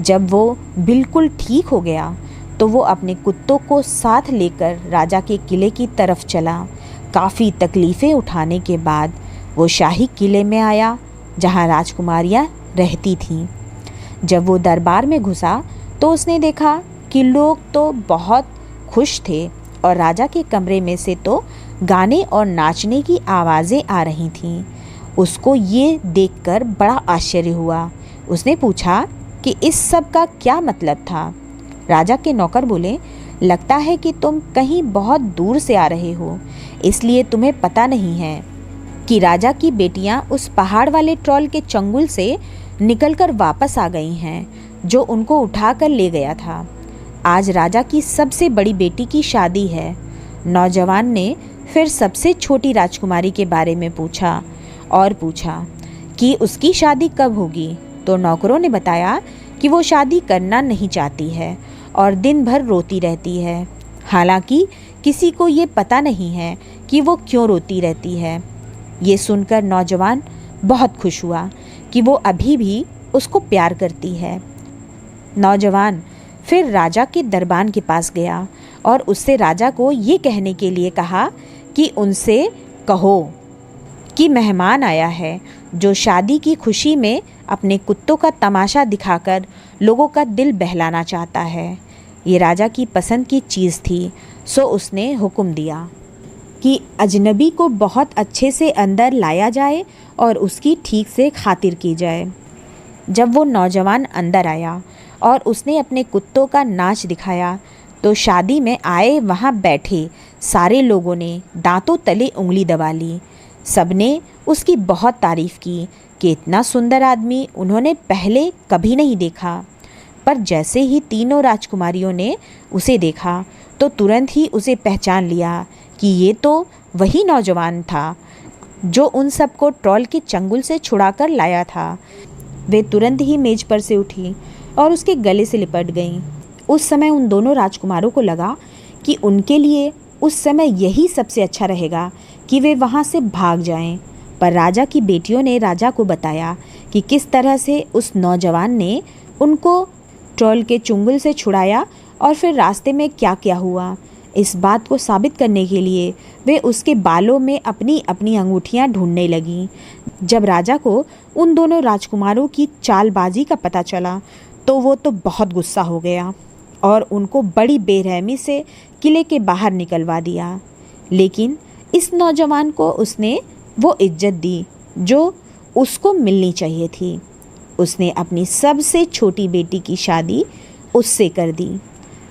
जब वो बिल्कुल ठीक हो गया तो वो अपने कुत्तों को साथ लेकर राजा के किले की तरफ चला। काफ़ी तकलीफ़ें उठाने के बाद वो शाही किले में आया जहाँ राजकुमारियाँ रहती थीं। जब वो दरबार में घुसा तो उसने देखा कि लोग तो बहुत खुश थे और राजा के कमरे में से तो गाने और नाचने की आवाज़ें आ रही थीं। उसको ये देखकर बड़ा आश्चर्य हुआ। उसने पूछा कि इस सब का क्या मतलब था। राजा के नौकर बोले, लगता है कि तुम कहीं बहुत दूर से आ रहे हो, इसलिए तुम्हें पता नहीं है कि राजा की बेटियां उस पहाड़ वाले ट्रॉल के चंगुल से निकलकर वापस आ गई हैं, जो उनको उठाकर ले गया था। आज राजा की सबसे बड़ी बेटी की शादी है। नौजवान ने फिर सबसे छोटी राजकुमारी के बारे में पूछा और पूछा कि उसकी शादी कब होगी। तो नौकरों ने बताया कि वो शादी करना नहीं चाहती है और दिन भर रोती रहती है। हालांकि किसी को ये पता नहीं है कि वो क्यों रोती रहती है। ये सुनकर नौजवान बहुत खुश हुआ कि वो अभी भी उसको प्यार करती है। नौजवान फिर राजा के दरबान के पास गया और उससे राजा को ये कहने के लिए कहा कि उनसे कहो कि मेहमान आया है जो शादी की खुशी में अपने कुत्तों का तमाशा दिखाकर लोगों का दिल बहलाना चाहता है। ये राजा की पसंद की चीज़ थी, सो उसने हुक्म दिया कि अजनबी को बहुत अच्छे से अंदर लाया जाए और उसकी ठीक से खातिर की जाए। जब वो नौजवान अंदर आया और उसने अपने कुत्तों का नाच दिखाया तो शादी में आए वहाँ बैठे सारे लोगों ने दांतों तले उंगली दबा ली। सबने उसकी बहुत तारीफ़ की कि इतना सुंदर आदमी उन्होंने पहले कभी नहीं देखा। पर जैसे ही तीनों राजकुमारियों ने उसे देखा तो तुरंत ही उसे पहचान लिया कि ये तो वही नौजवान था जो उन सबको ट्रॉल के चंगुल से छुड़ाकर लाया था। वे तुरंत ही मेज पर से उठी और उसके गले से लिपट गईं। उस समय उन दोनों राजकुमारों को लगा कि उनके लिए उस समय यही सबसे अच्छा रहेगा कि वे वहाँ से भाग जाएं। पर राजा की बेटियों ने राजा को बताया कि किस तरह से उस नौजवान ने उनको ट्रॉल के चुंगल से छुड़ाया और फिर रास्ते में क्या क्या हुआ। इस बात को साबित करने के लिए वे उसके बालों में अपनी अपनी अंगूठियां ढूंढने लगीं। जब राजा को उन दोनों राजकुमारों की चालबाजी का पता चला तो वो तो बहुत गुस्सा हो गया और उनको बड़ी बेरहमी से किले के बाहर निकलवा दिया। लेकिन इस नौजवान को उसने वो इज्जत दी जो उसको मिलनी चाहिए थी। उसने अपनी सबसे छोटी बेटी की शादी उससे कर दी।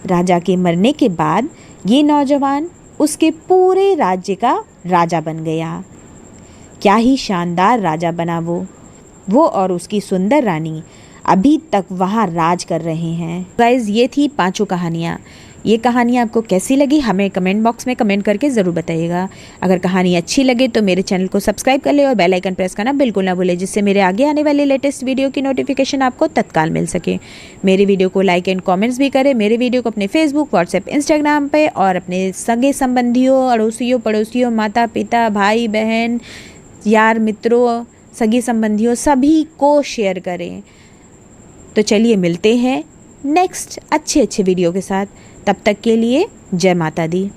राजा के मरने के बाद ये नौजवान उसके पूरे राज्य का राजा बन गया। क्या ही शानदार राजा बना वो और उसकी सुंदर रानी अभी तक वहाँ राज कर रहे हैं। गाइस, ये थी 5 कहानियाँ। ये कहानियाँ आपको कैसी लगी हमें कमेंट बॉक्स में कमेंट करके ज़रूर बताइएगा। अगर कहानी अच्छी लगे तो मेरे चैनल को सब्सक्राइब कर ले और बेल आइकन प्रेस करना बिल्कुल ना भूले, जिससे मेरे आगे आने वाले लेटेस्ट वीडियो की नोटिफिकेशन आपको तत्काल मिल सके। मेरे वीडियो को लाइक एंड कॉमेंट्स भी करें। मेरे वीडियो को अपने फेसबुक, व्हाट्सएप, इंस्टाग्राम पे और अपने सगे संबंधियों, अड़ोसियों, पड़ोसियों, माता पिता, भाई बहन, यार मित्रों, सगी संबंधियों सभी को शेयर करें। तो चलिए मिलते हैं नेक्स्ट अच्छे वीडियो के साथ। तब तक के लिए जय माता दी।